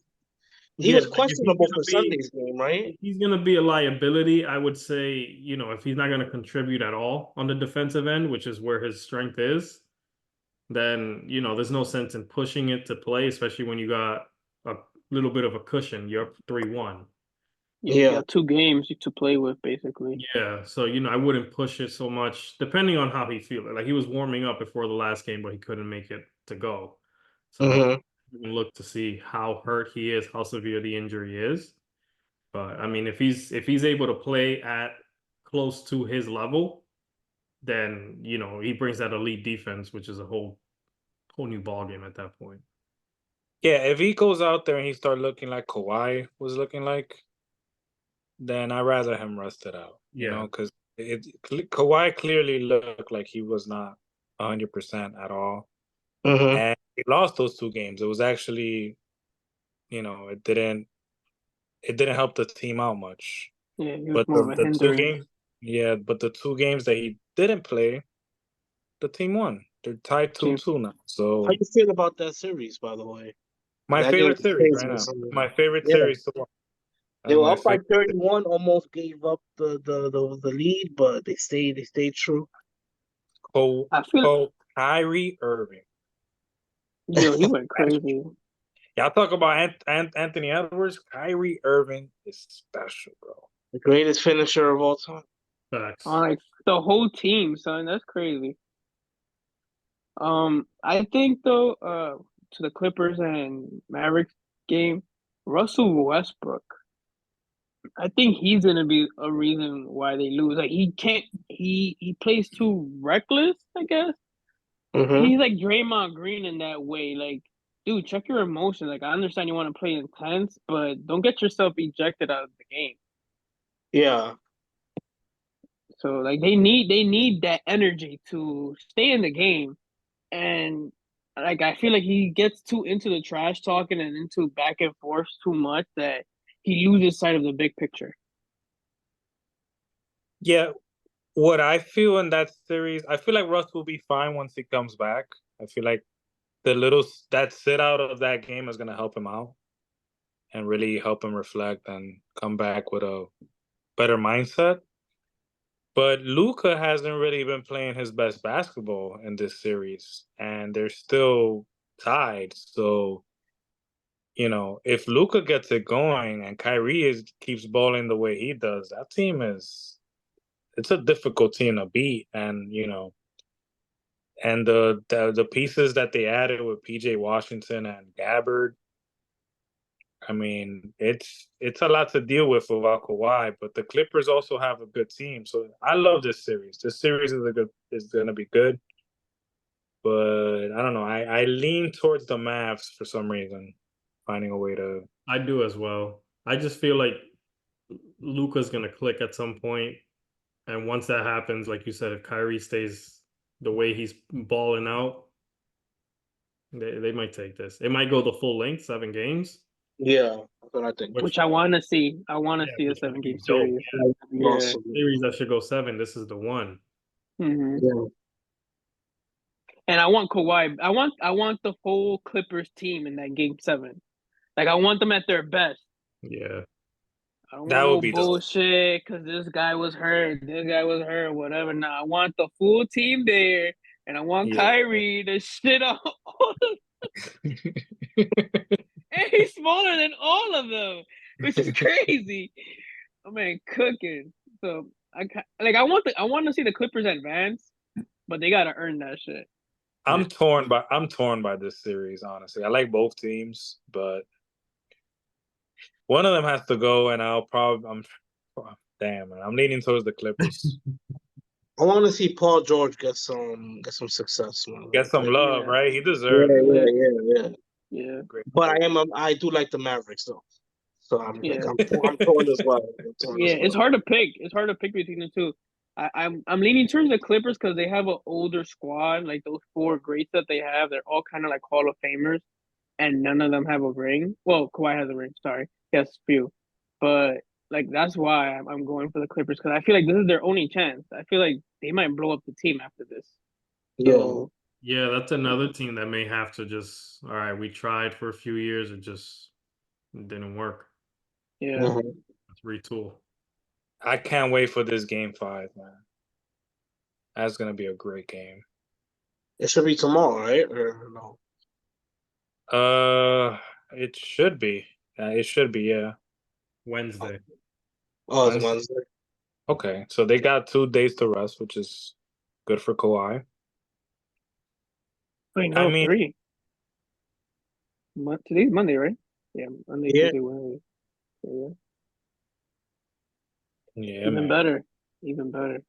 Speaker 4: He
Speaker 1: Yeah,
Speaker 4: was
Speaker 1: like if he's
Speaker 4: questionable
Speaker 1: gonna
Speaker 4: for
Speaker 1: be
Speaker 4: Sunday's game, right?
Speaker 1: if he's gonna be a liability, I would say, if he's not gonna contribute at all on the defensive end, which is where his strength is, then there's no sense in pushing it to play, especially when you got a little bit of a cushion. You're up 3-1.
Speaker 2: Yeah, you
Speaker 4: Yeah.
Speaker 2: got 2 games to play with basically.
Speaker 1: Yeah, so I wouldn't push it so much, depending on how he feels. Like he was warming up before the last game, but he couldn't make it to go. So
Speaker 4: Hmm.
Speaker 1: we can look to see how hurt he is, how severe the injury is. But I mean, if he's able to play at close to his level, then he brings that elite defense, which is a whole new ballgame at that point.
Speaker 5: Yeah, if he goes out there and he start looking like Kawhi was looking like, then I'd rather him rest it out.
Speaker 1: Yeah.
Speaker 5: Because Kawhi clearly looked like he was not 100% at all,
Speaker 4: Hmm.
Speaker 5: and he lost those 2 games. It was actually, it didn't help the team out much.
Speaker 2: Yeah, he was
Speaker 5: But
Speaker 2: more of a
Speaker 5: the two
Speaker 2: hindrance.
Speaker 5: games, yeah, but the 2 games that he didn't play, the team won. They're tied
Speaker 2: Team
Speaker 5: 2-2 now.
Speaker 4: How
Speaker 5: So
Speaker 4: you feel about that series, by the way?
Speaker 5: my
Speaker 4: That game
Speaker 5: favorite
Speaker 4: was
Speaker 5: series
Speaker 4: crazy
Speaker 5: right
Speaker 4: on
Speaker 5: now.
Speaker 4: Sunday.
Speaker 5: My favorite
Speaker 4: Yeah,
Speaker 5: series to watch.
Speaker 4: they
Speaker 5: That's
Speaker 4: were
Speaker 5: my
Speaker 4: up by
Speaker 5: favorite.
Speaker 4: 31, almost gave up the lead, but they stayed true.
Speaker 2: I feel
Speaker 5: Kyrie Irving.
Speaker 2: yo, he went crazy.
Speaker 5: Y'all talk about Anthony Edwards. Kyrie Irving is special, bro.
Speaker 4: The greatest finisher of all time.
Speaker 1: Facts.
Speaker 2: On like the whole team, son. That's crazy. I think though, to the Clippers and Mavericks game, Russell Westbrook, I think he's gonna be a reason why they lose. Like he can't, he plays too reckless, I guess.
Speaker 4: Hmm.
Speaker 2: He's like Draymond Green in that way. Like, dude, check your emotions. Like, I understand you want to play intense, but don't get yourself ejected out of the game.
Speaker 4: Yeah.
Speaker 2: So like they need that energy to stay in the game. And like I feel like he gets too into the trash talking and into back and forth too much that he loses sight of the big picture.
Speaker 5: Yeah, what I feel in that series, I feel like Russ will be fine once he comes back. I feel like that sit out of that game is gonna help him out and really help him reflect and come back with a better mindset. But Luca hasn't really been playing his best basketball in this series, and they're still tied. So, if Luca gets it going and Kyrie keeps balling the way he does, that team it's a difficult team to beat. And and the pieces that they added with PJ Washington and Gabbard, I mean, it's a lot to deal with without Kawhi, but the Clippers also have a good team. So I love this series. This series is gonna be good. But I don't know. I lean towards the Mavs for some reason, finding a way to.
Speaker 1: I do as well. I just feel like Luca's gonna click at some point, and once that happens, like you said, if Kyrie stays the way he's balling out, they might take this. It might go the full length, 7 games,
Speaker 4: Yeah. That's what I think.
Speaker 1: which
Speaker 2: Which I want to see. I want to
Speaker 1: yeah,
Speaker 2: see a
Speaker 1: which would
Speaker 2: 7 game
Speaker 1: be dope.
Speaker 2: series.
Speaker 1: Yeah,
Speaker 2: Yeah.
Speaker 4: Awesome.
Speaker 1: series that should go 7. This is the one.
Speaker 2: hmm
Speaker 4: Yeah.
Speaker 2: And I want Kawhi. I want the whole Clippers team in that game 7. Like I want them at their best.
Speaker 1: Yeah,
Speaker 2: I don't
Speaker 5: That
Speaker 2: want
Speaker 5: would
Speaker 2: no
Speaker 5: be dope.
Speaker 2: bullshit because this guy was hurt, whatever. Nah, I want the full team there, and I want
Speaker 5: Yeah.
Speaker 2: Kyrie to shit on all of. And he's smaller than all of them, which is crazy. I mean, cooking. So I want to see the Clippers advance, but they gotta earn that shit.
Speaker 5: I'm torn by this series. Honestly, I like both teams, but one of them has to go, and damn, man, I'm leaning towards the Clippers.
Speaker 4: I want to see Paul George get some success, man.
Speaker 5: Get some
Speaker 4: Like,
Speaker 5: love,
Speaker 2: Yeah,
Speaker 5: right? He
Speaker 4: yeah,
Speaker 5: deserves it.
Speaker 4: yeah,
Speaker 2: yeah,
Speaker 4: yeah, yeah.
Speaker 2: yeah,
Speaker 5: Great
Speaker 4: But
Speaker 5: player.
Speaker 4: I do like the Mavericks though. So I'm like
Speaker 2: yeah.
Speaker 4: I'm torn as well. I'm torn
Speaker 2: Yeah,
Speaker 4: as
Speaker 2: it's
Speaker 4: well.
Speaker 2: hard to pick. It's hard to pick between the two. I'm leaning towards the Clippers because they have an older squad. Like those 4 greats that they have, they're all kind of like Hall of Famers, and none of them have a ring. Well, Kawhi has a ring. Sorry, yes, few, but like that's why I'm going for the Clippers because I feel like this is their only chance. I feel like they might blow up the team after this.
Speaker 4: Yeah.
Speaker 2: So
Speaker 1: yeah. That's another team that may have to just. All right, we tried for a few years and just It didn't work.
Speaker 2: Yeah.
Speaker 4: Mhm.
Speaker 1: Let's retool.
Speaker 5: I can't wait for this game 5, man. That's gonna be a great game.
Speaker 4: It should be tomorrow, right? Or no?
Speaker 5: It should be. It should be. Yeah,
Speaker 1: Wednesday.
Speaker 4: Oh, it's
Speaker 5: Wednesday.
Speaker 4: Wednesday.
Speaker 5: Okay, so they got 2 days to rest, which is good for Kawhi.
Speaker 2: Wait,
Speaker 5: I
Speaker 2: no,
Speaker 5: mean,
Speaker 2: 3. Today's Monday, right? Yeah, Monday,
Speaker 4: Yeah.
Speaker 2: Tuesday, Wednesday. So, yeah.
Speaker 5: yeah,
Speaker 2: Even
Speaker 5: man.
Speaker 2: better. Even better.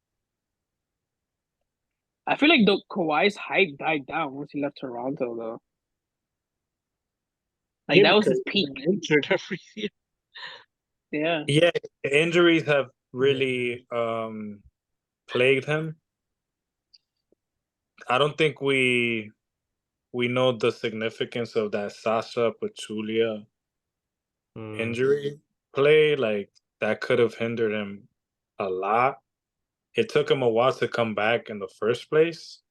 Speaker 2: I feel like the Kawhi's hype died down once he left Toronto, though. Like,
Speaker 4: Yeah,
Speaker 2: that was
Speaker 4: because
Speaker 2: his peak.
Speaker 4: he injured every year.
Speaker 2: Yeah.
Speaker 5: Yeah, the injuries have really plagued him. I don't think we know the significance of that Sasha Pachulia injury play. Like that could have hindered him a lot. It took him a while to come back in the first place,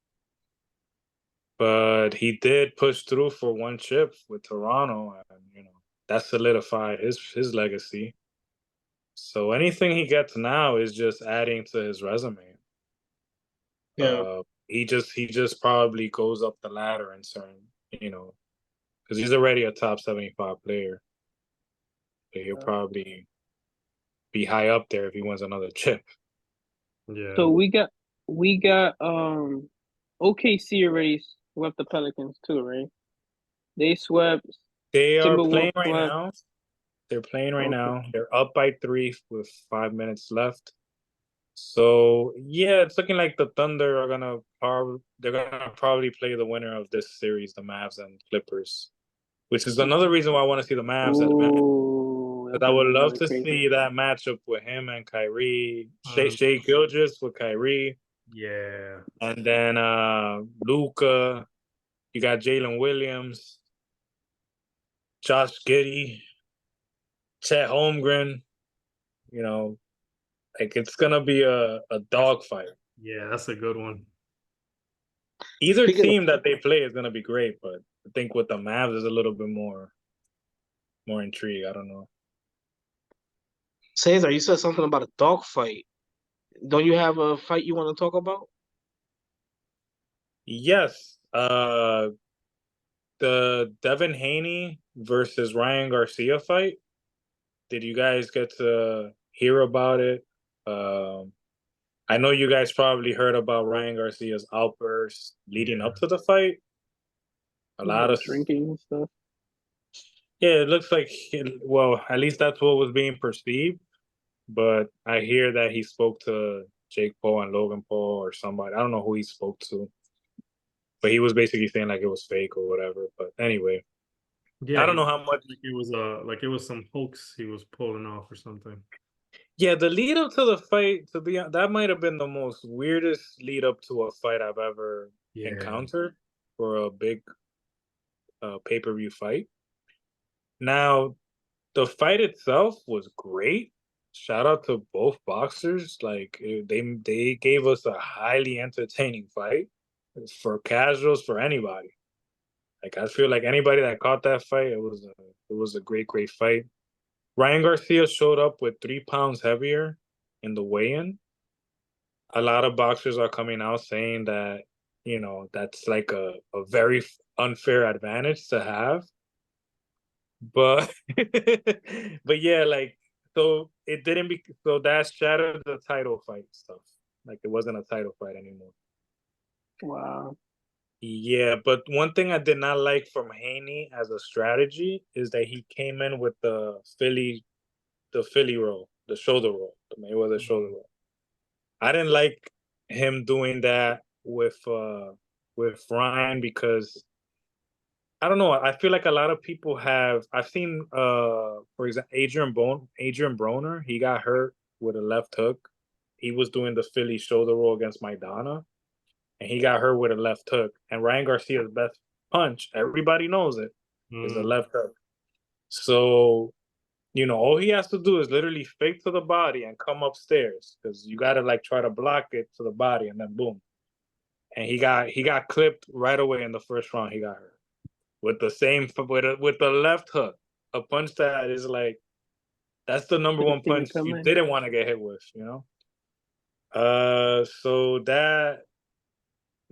Speaker 5: but he did push through for one chip with Toronto, and that solidified his legacy. So anything he gets now is just adding to his resume.
Speaker 4: Yeah.
Speaker 5: He just probably goes up the ladder in certain, because he's already a top 75 player. So he'll probably be high up there if he wins another chip.
Speaker 1: Yeah.
Speaker 2: So we got OKC already swept the Pelicans too, right? They swept
Speaker 5: They are
Speaker 2: Timberwolves
Speaker 5: playing right
Speaker 2: swept.
Speaker 5: now. They're playing right
Speaker 2: Okay.
Speaker 5: now. They're up by 3 with 5 minutes left. So yeah, it's looking like the Thunder are gonna probably play the winner of this series, the Mavs and Clippers, which is another reason why I want to see the Mavs advance.
Speaker 2: Ooh,
Speaker 5: Because
Speaker 2: that's
Speaker 5: I
Speaker 2: gonna
Speaker 5: would
Speaker 2: be
Speaker 5: love
Speaker 2: another
Speaker 5: to
Speaker 2: crazy.
Speaker 5: see that matchup with him and Kyrie,
Speaker 1: Um,
Speaker 5: Shea Gilgeous with Kyrie,
Speaker 1: yeah.
Speaker 5: and then Luca. You got Jalen Williams, Josh Giddey, Chet Holmgren. You know, like it's gonna be a dogfight.
Speaker 1: Yeah, that's a good one.
Speaker 5: Either
Speaker 4: Speaking of
Speaker 5: team that they play is gonna be great, but I think with the Mavs is a little bit more intrigue. I don't know.
Speaker 4: Cesar, you said something about a dog fight. Don't you have a fight you want to talk about?
Speaker 5: Yes, the Devin Haney versus Ryan Garcia fight. Did you guys get to hear about it? Um, I know you guys probably heard about Ryan Garcia's outburst leading
Speaker 1: Yeah.
Speaker 5: up to the fight. A lot of
Speaker 2: Drinking and stuff.
Speaker 5: Yeah, it looks like well, at least that's what was being perceived. But I hear that he spoke to Jake Paul and Logan Paul or somebody. I don't know who he spoke to, but he was basically saying like it was fake or whatever. But anyway,
Speaker 1: Yeah,
Speaker 5: I don't
Speaker 1: he
Speaker 5: know how much.
Speaker 1: like it was some hoax he was pulling off or something.
Speaker 5: Yeah, the lead up to the fight, that might have been the most weirdest lead up to a fight I've ever
Speaker 1: Yeah.
Speaker 5: encountered for a big pay-per-view fight. Now, the fight itself was great. Shout out to both boxers. Like they gave us a highly entertaining fight for casuals, for anybody. Like I feel like anybody that caught that fight, it was a great fight. Ryan Garcia showed up with 3 pounds heavier in the weigh-in. A lot of boxers are coming out saying that that's like a very unfair advantage to have, but but yeah, like so it didn't be so that shattered the title fight stuff. Like it wasn't a title fight anymore.
Speaker 2: Wow.
Speaker 5: Yeah, but one thing I did not like from Haney as a strategy is that he came in with the Philly roll, the shoulder roll, the Mayweather shoulder roll. I didn't like him doing that with Ryan because I don't know. I feel like a lot of people have. I've seen, for example, Adrian Broner. He got hurt with a left hook. He was doing the Philly shoulder roll against Maidana, and he got hurt with a left hook. And Ryan Garcia's best punch, everybody knows it, is a left hook. So all he has to do is literally fake to the body and come upstairs because you got to like try to block it to the body and then boom. And he got clipped right away in the first round. He got hurt with the same with the left hook a punch that is like that's the number one
Speaker 2: Didn't
Speaker 5: punch
Speaker 2: come
Speaker 5: you
Speaker 2: in.
Speaker 5: didn't want to get hit with, you know. So that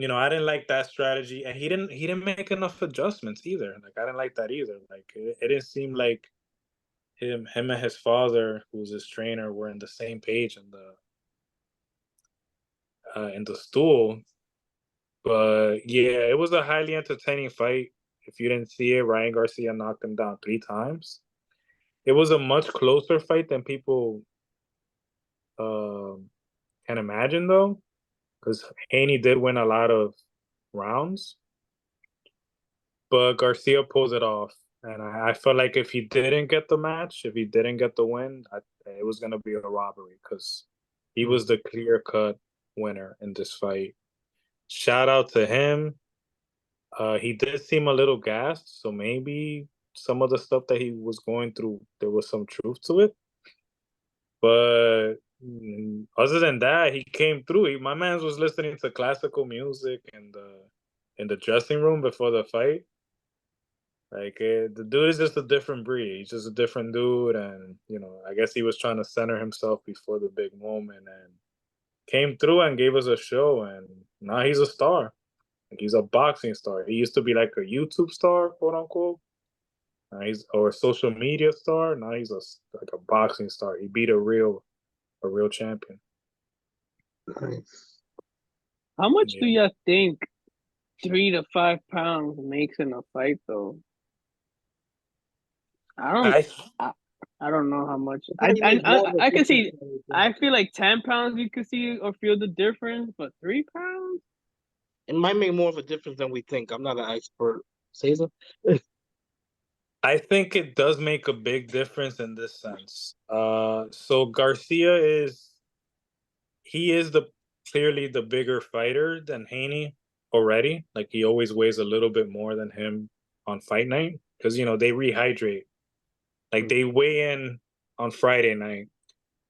Speaker 5: I didn't like that strategy, and he didn't make enough adjustments either. Like I didn't like that either. Like it didn't seem like him and his father, who's his trainer, were in the same page in the stool. But yeah, it was a highly entertaining fight. If you didn't see it, Ryan Garcia knocked him down 3 times. It was a much closer fight than people um, can imagine, though, because Haney did win a lot of rounds, but Garcia pulls it off. And I felt like if he didn't get the match, if he didn't get the win, it was going to be a robbery because he was the clear cut winner in this fight. Shout out to him. He did seem a little gassed, so maybe some of the stuff that he was going through, there was some truth to it. But other than that, he came through. My man was listening to classical music in the dressing room before the fight. Like the dude is just a different breed. He's just a different dude, and I guess he was trying to center himself before the big moment, and came through and gave us a show. And now he's a star. Like he's a boxing star. He used to be like a YouTube star, quote unquote. Or a social media star. Now he's like a boxing star. He beat a real champion.
Speaker 4: Nice.
Speaker 2: How much
Speaker 5: Yeah.
Speaker 2: do you think 3 to 5 pounds makes in a fight, though? I don't.
Speaker 5: I
Speaker 2: I don't know how much.
Speaker 4: I thought you meant more of a
Speaker 2: I can
Speaker 4: difference
Speaker 2: see.
Speaker 4: than we think.
Speaker 2: I feel like 10 pounds you could see or feel the difference, but 3 pounds.
Speaker 4: It might make more of a difference than we think. I'm not an expert. Caesar?
Speaker 5: I think it does make a big difference in this sense. So Garcia is the clearly the bigger fighter than Haney already. Like he always weighs a little bit more than him on fight night because they rehydrate. Like they weigh in on Friday night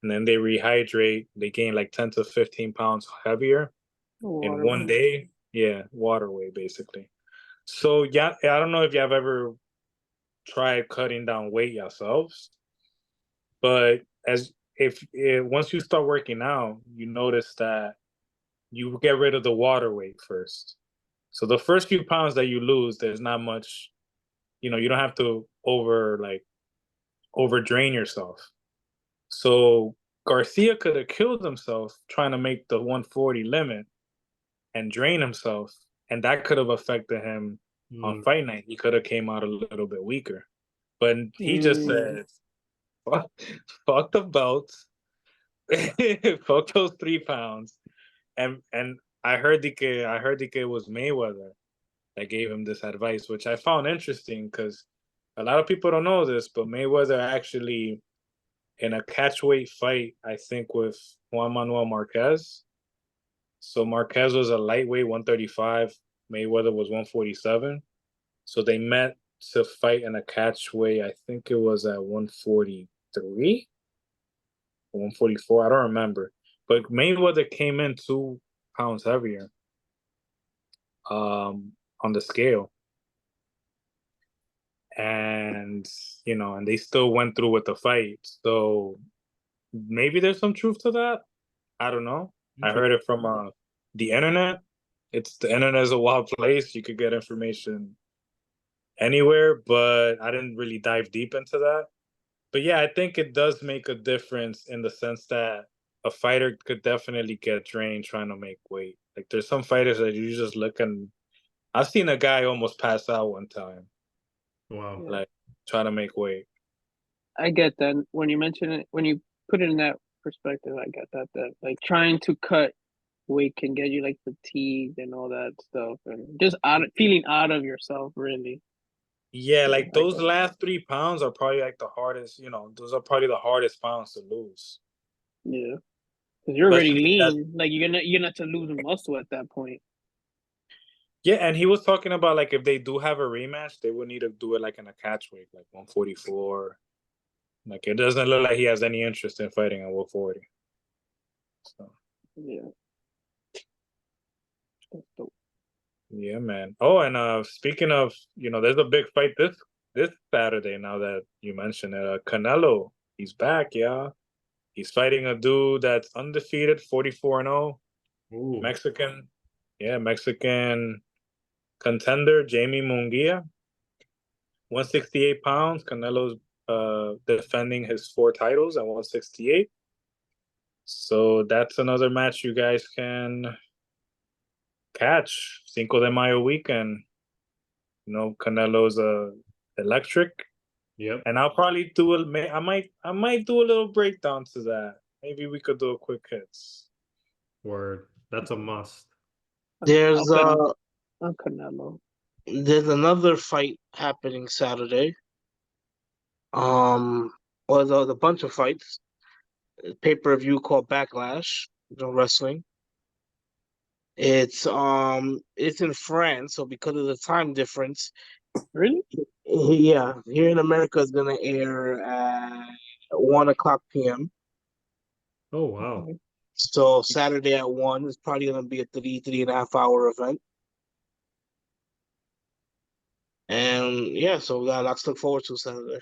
Speaker 5: and then they rehydrate. They gain like 10 to 15 pounds heavier in
Speaker 2: Water
Speaker 5: one
Speaker 2: weight.
Speaker 5: day. Yeah, water weight basically. So yeah, I don't know if you have ever tried cutting down weight yourselves, but as if once you start working out, you notice that you get rid of the water weight first. So the first few pounds that you lose, there's not much, you don't have to over drain yourself. So Garcia could have killed himself trying to make the 140 limit and drain himself, and that could have affected him on fight night. He could have came out a little bit weaker, but he just said, "Fuck, fuck the belts, fuck those 3 pounds." And I heard that it was Mayweather that gave him this advice, which I found interesting because a lot of people don't know this, but Mayweather actually in a catchweight fight, I think with Juan Manuel Marquez. So Marquez was a lightweight, 135. Mayweather was 147. So they met to fight in a catchweight. I think it was at 143 or 144. I don't remember. But Mayweather came in 2 pounds heavier on the scale. And and they still went through with the fight. So maybe there's some truth to that. I don't know. I heard it from the internet. The internet is a wild place. You could get information anywhere, but I didn't really dive deep into that. But yeah, I think it does make a difference in the sense that a fighter could definitely get drained trying to make weight. Like there's some fighters that you just look and I've seen a guy almost pass out one time.
Speaker 1: Wow.
Speaker 5: Like trying to make weight.
Speaker 2: I get that when you mention it, when you put it in that perspective. I get that like trying to cut weight can get you like fatigued and all that stuff, and just feeling out of yourself, really.
Speaker 5: Yeah,
Speaker 2: Yeah,
Speaker 5: like
Speaker 2: I
Speaker 5: those
Speaker 2: get that.
Speaker 5: last 3 pounds are probably like the hardest, those are probably the hardest pounds to lose.
Speaker 2: Yeah, because you're already
Speaker 5: Especially that,
Speaker 2: lean. Like you're not to lose muscle at that point.
Speaker 5: yeah, and he was talking about like if they do have a rematch, they would need to do it like in a catch weight, like 144. Like it doesn't look like he has any interest in fighting at 140. So
Speaker 2: Yeah, that's dope.
Speaker 5: yeah, man. Oh, and speaking of, there's a big fight this Saturday. Now that you mention it, Canelo, he's back, yeah. He's fighting a dude that's undefeated, 44-0,
Speaker 1: Ooh.
Speaker 5: Mexican, yeah, Mexican contender, Jamie Munguia, 168 pounds. Canelo's defending his 4 titles at 168. So that's another match you guys can catch. Cinco de Mayo weekend. Canelo's electric.
Speaker 1: Yep.
Speaker 5: And I'll probably do I might do a little breakdown to that. Maybe we could do a quick hits.
Speaker 1: Word. That's a must.
Speaker 4: There's
Speaker 2: on Canelo.
Speaker 4: there's another fight happening Saturday. Or there's a bunch of fights. Pay-per-view called Backlash, wrestling. It's in France, so because of the time difference,
Speaker 2: Really?
Speaker 4: yeah, here in America it's gonna air at 1 o'clock p.m.
Speaker 1: Oh wow.
Speaker 4: So Saturday at 1 is probably gonna be a 3.5 hour event. And yeah, so we got lots to look forward to Saturday.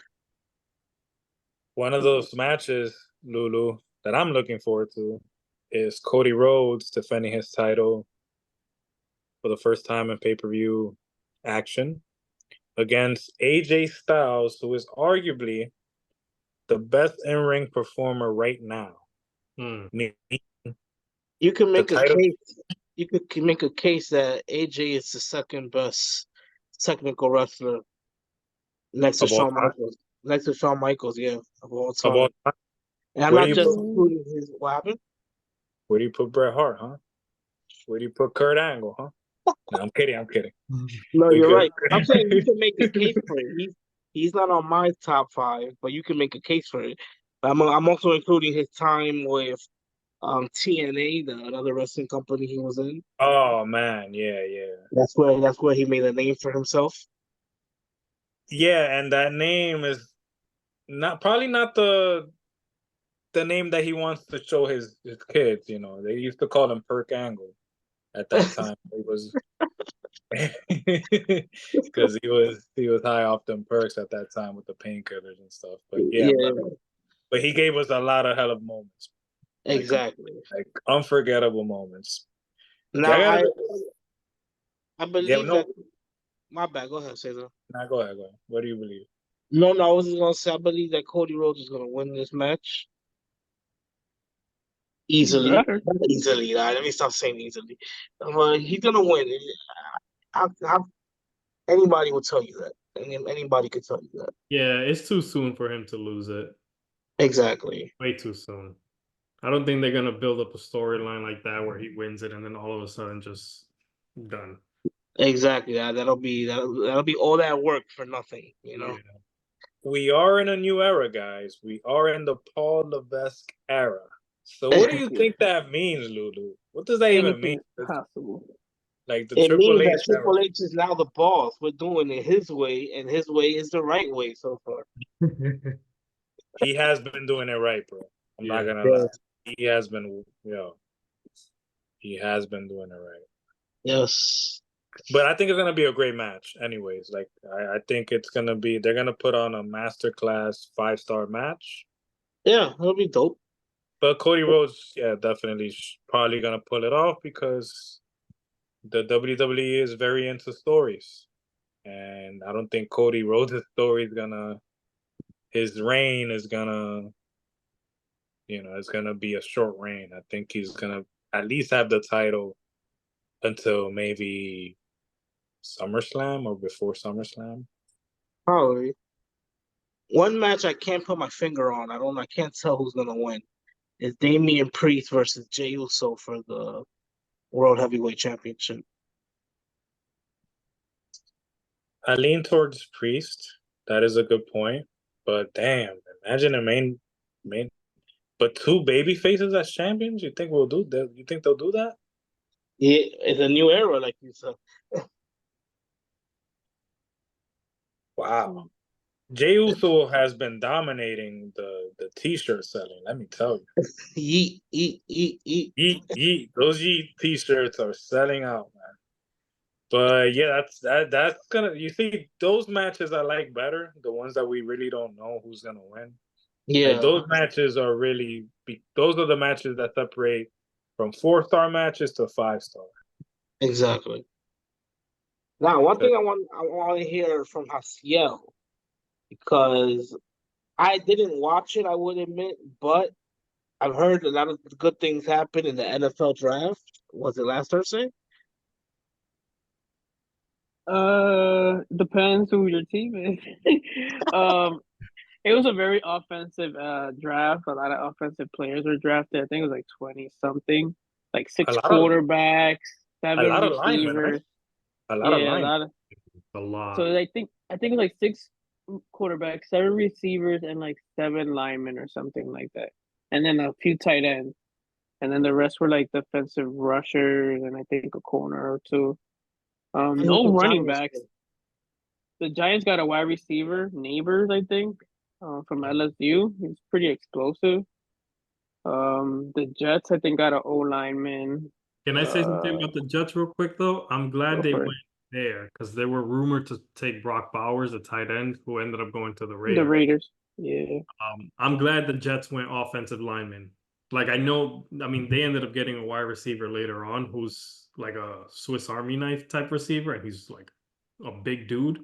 Speaker 5: One of those matches, Lulu, that I'm looking forward to is Cody Rhodes defending his title for the first time in pay-per-view action against AJ Styles, who is arguably the best in-ring performer right now.
Speaker 1: Hmm.
Speaker 4: You can make
Speaker 5: The
Speaker 4: a
Speaker 5: title-
Speaker 4: case. You could make a case that AJ is the second best technical wrestler next to
Speaker 5: Of all
Speaker 4: Shawn
Speaker 5: time?
Speaker 4: Michaels. Next to Shawn Michaels, yeah, of all
Speaker 5: Of all
Speaker 4: time.
Speaker 5: time.
Speaker 4: And I'm
Speaker 5: Where
Speaker 4: not
Speaker 5: do you
Speaker 4: just
Speaker 5: put-
Speaker 4: including his what happened.
Speaker 5: Where do you put Bret Hart, huh? Where do you put Kurt Angle, huh? No, I'm kidding.
Speaker 4: No,
Speaker 5: We
Speaker 4: you're
Speaker 5: good.
Speaker 4: right. I'm saying you can make a case for it. He's not on my top 5, but you can make a case for it. I'm also including his time with TNA, another wrestling company he was in.
Speaker 5: Oh man, yeah.
Speaker 4: That's where he made a name for himself.
Speaker 5: Yeah, and that name is probably not the name that he wants to show his kids. They used to call him Perk Angle at that time. It was because he was high off them perks at that time with the painkillers and stuff. But yeah,
Speaker 4: Yeah,
Speaker 5: but he gave us a lot of hell of moments,
Speaker 4: exactly.
Speaker 5: like unforgettable moments.
Speaker 4: Now
Speaker 5: Yeah,
Speaker 4: I
Speaker 5: yeah,
Speaker 4: believe
Speaker 5: no,
Speaker 4: that. My bad. Go ahead, Cesar.
Speaker 5: nah, go ahead. What do you believe?
Speaker 4: No, I was just gonna say I believe that Cody Rhodes is gonna win this match easily.
Speaker 2: Better.
Speaker 4: Not easily. Let me stop saying easily. He's gonna win. Anybody will tell you that. Anybody could tell you that.
Speaker 1: Yeah, it's too soon for him to lose it.
Speaker 4: Exactly.
Speaker 1: Way too soon. I don't think they're gonna build up a storyline like that where he wins it and then all of a sudden just done.
Speaker 4: Exactly. That'll be all that work for nothing.
Speaker 1: Yeah.
Speaker 5: We are in a new era, guys. We are in the Paul Levesque era. So what do you think that means, Lulu? What does that even mean?
Speaker 2: Anything is possible.
Speaker 5: Like the
Speaker 4: It
Speaker 5: Triple
Speaker 4: means
Speaker 5: H
Speaker 4: that
Speaker 5: era.
Speaker 4: Triple H is now the boss. We're doing it his way, and his way is the right way so far.
Speaker 5: He has been doing it right, bro. I'm not
Speaker 1: Yeah.
Speaker 5: gonna lie. He has been, he has been doing it right.
Speaker 4: Yes.
Speaker 5: But I think it's gonna be a great match, anyways. Like I think they're gonna put on a masterclass 5-star match.
Speaker 4: Yeah, it'll be dope.
Speaker 5: But Cody Rhodes, yeah, definitely probably gonna pull it off because the WWE is very into stories, and I don't think Cody Rhodes' story is his reign is gonna, it's gonna be a short reign. I think he's gonna at least have the title until maybe SummerSlam or before SummerSlam.
Speaker 4: Probably. One match I can't put my finger on. I can't tell who's gonna win. Is Damian Priest versus Jey Uso for the World Heavyweight Championship.
Speaker 5: I lean towards Priest. That is a good point. But damn, imagine a main. But 2 baby faces as champions. You think we'll do that? You think they'll do that?
Speaker 4: Yeah, it's a new era, like you said.
Speaker 5: Wow. Jey Uso has been dominating the t-shirt selling. Let me tell you.
Speaker 4: Yeet.
Speaker 5: Yeet. Those Yeet t-shirts are selling out, man. But yeah, that's gonna you see those matches I like better, the ones that we really don't know who's gonna win. Like
Speaker 4: Yeah,
Speaker 5: those matches are really those are the matches that separate from 4-star matches to 5-star.
Speaker 4: exactly. Now, one thing I want to hear from Hasiel because I didn't watch it, I would admit, but I've heard a lot of good things happen in the NFL draft. Was it last Thursday?
Speaker 2: Depends who your team is. um, it was a very offensive draft. A lot of offensive players were drafted. I think it was like 20 something, like
Speaker 5: A
Speaker 2: six
Speaker 5: lot of
Speaker 2: quarterbacks,
Speaker 5: a
Speaker 2: seven
Speaker 5: lot of linemen, right?
Speaker 2: receivers.
Speaker 5: A lot of
Speaker 2: Yeah, a
Speaker 5: linemen.
Speaker 2: lot of.
Speaker 1: A
Speaker 2: So
Speaker 1: lot.
Speaker 2: I think it was like six quarterbacks, seven receivers, and like seven linemen or something like that, and then a few tight ends, and then the rest were like defensive rushers, and I think a corner or two.
Speaker 4: And who
Speaker 2: No
Speaker 4: the
Speaker 2: running
Speaker 4: Giants
Speaker 2: backs.
Speaker 4: pick?
Speaker 2: The Giants got a wide receiver, Neighbors, I think, from LSU. He's pretty explosive. The Jets, I think, got an O lineman.
Speaker 1: Can I say something about the Jets real quick though? I'm glad
Speaker 2: Go
Speaker 1: they
Speaker 2: for
Speaker 1: went
Speaker 2: it.
Speaker 1: there because they were rumored to take Brock Bowers, a tight end, who ended up going to the
Speaker 2: The
Speaker 1: Raiders.
Speaker 2: Raiders. Yeah.
Speaker 1: I'm glad the Jets went offensive lineman. Like I know, I mean, they ended up getting a wide receiver later on who's like a Swiss Army knife type receiver, and he's like a big dude,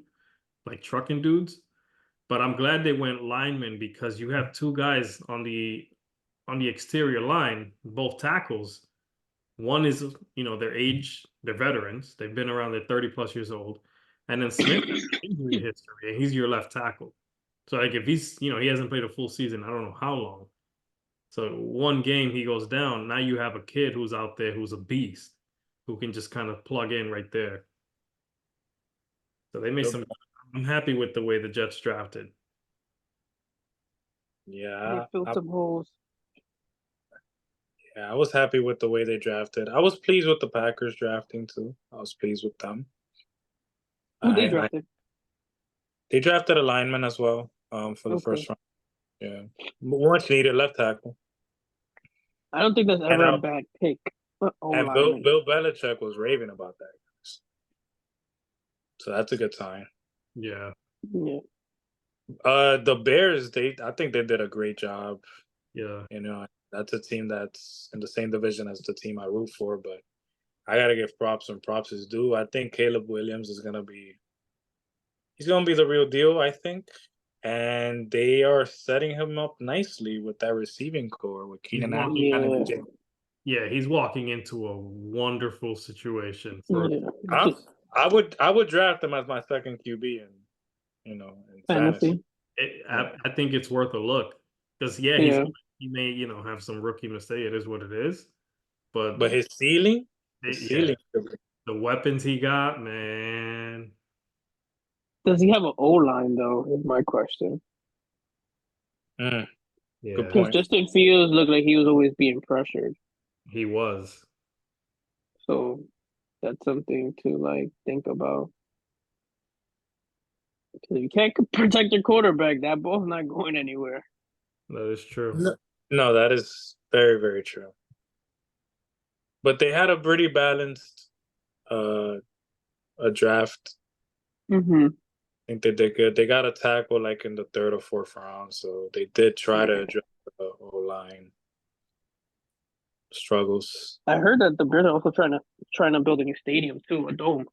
Speaker 1: like trucking dudes. But I'm glad they went lineman because you have two guys on the exterior line, both tackles. One is, their age, they're veterans. They've been around, they're 30 plus years old. And then Smith has injury history, and he's your left tackle. So like if he's, he hasn't played a full season, I don't know how long. So one game he goes down. Now you have a kid who's out there who's a beast, who can just kind of plug in right there. So they made
Speaker 5: Yep.
Speaker 1: some. I'm happy with the way the Jets drafted.
Speaker 2: They
Speaker 5: Yeah,
Speaker 2: filled some holes.
Speaker 5: I was happy with the way they drafted. I was pleased with the Packers drafting too. I was pleased with them.
Speaker 2: Who they
Speaker 5: I
Speaker 2: drafted?
Speaker 5: they drafted a lineman as well. For the
Speaker 2: Okay.
Speaker 5: first round. Yeah, much needed left tackle.
Speaker 2: I don't think that's
Speaker 5: And
Speaker 2: ever a bad pick. But O
Speaker 5: and Bill
Speaker 2: lineman.
Speaker 5: Bill Belichick was raving about that, so that's a good sign.
Speaker 1: Yeah,
Speaker 2: Yeah.
Speaker 5: The Bears, I think they did a great job.
Speaker 1: yeah.
Speaker 5: That's a team that's in the same division as the team I root for, but I gotta give props when props is due. I think Caleb Williams he's gonna be the real deal, I think. And they are setting him up nicely with that receiving core with
Speaker 1: He's
Speaker 5: Keenan Allen
Speaker 1: walking.
Speaker 5: and
Speaker 2: Yeah.
Speaker 5: DJ.
Speaker 1: Yeah, he's walking into a wonderful situation for.
Speaker 2: Yeah.
Speaker 5: I, I would draft him as my second QB in fantasy.
Speaker 2: Fantasy.
Speaker 5: Yeah.
Speaker 1: I think it's worth a look because yeah,
Speaker 2: Yeah.
Speaker 1: he may have some rookie mistake. It is what it is, but
Speaker 5: But his
Speaker 1: yeah,
Speaker 5: ceiling,
Speaker 1: the weapons he got, man.
Speaker 2: Does he have an O line though? Is my question.
Speaker 5: mm, good
Speaker 1: Yeah,
Speaker 2: Because
Speaker 5: point.
Speaker 2: Justin Fields looked like he was always being pressured.
Speaker 1: he was.
Speaker 2: So that's something to like think about. Because you can't protect your quarterback, that ball's not going anywhere.
Speaker 1: That is true.
Speaker 5: No, no, that is very, very true. But they had a pretty balanced uh a draft.
Speaker 2: Mm-hmm.
Speaker 5: I think they did good. They got a tackle like in the third or fourth round, so they did try to address the O line struggles.
Speaker 2: I heard that the Bears are also trying to build a new stadium too, a dome.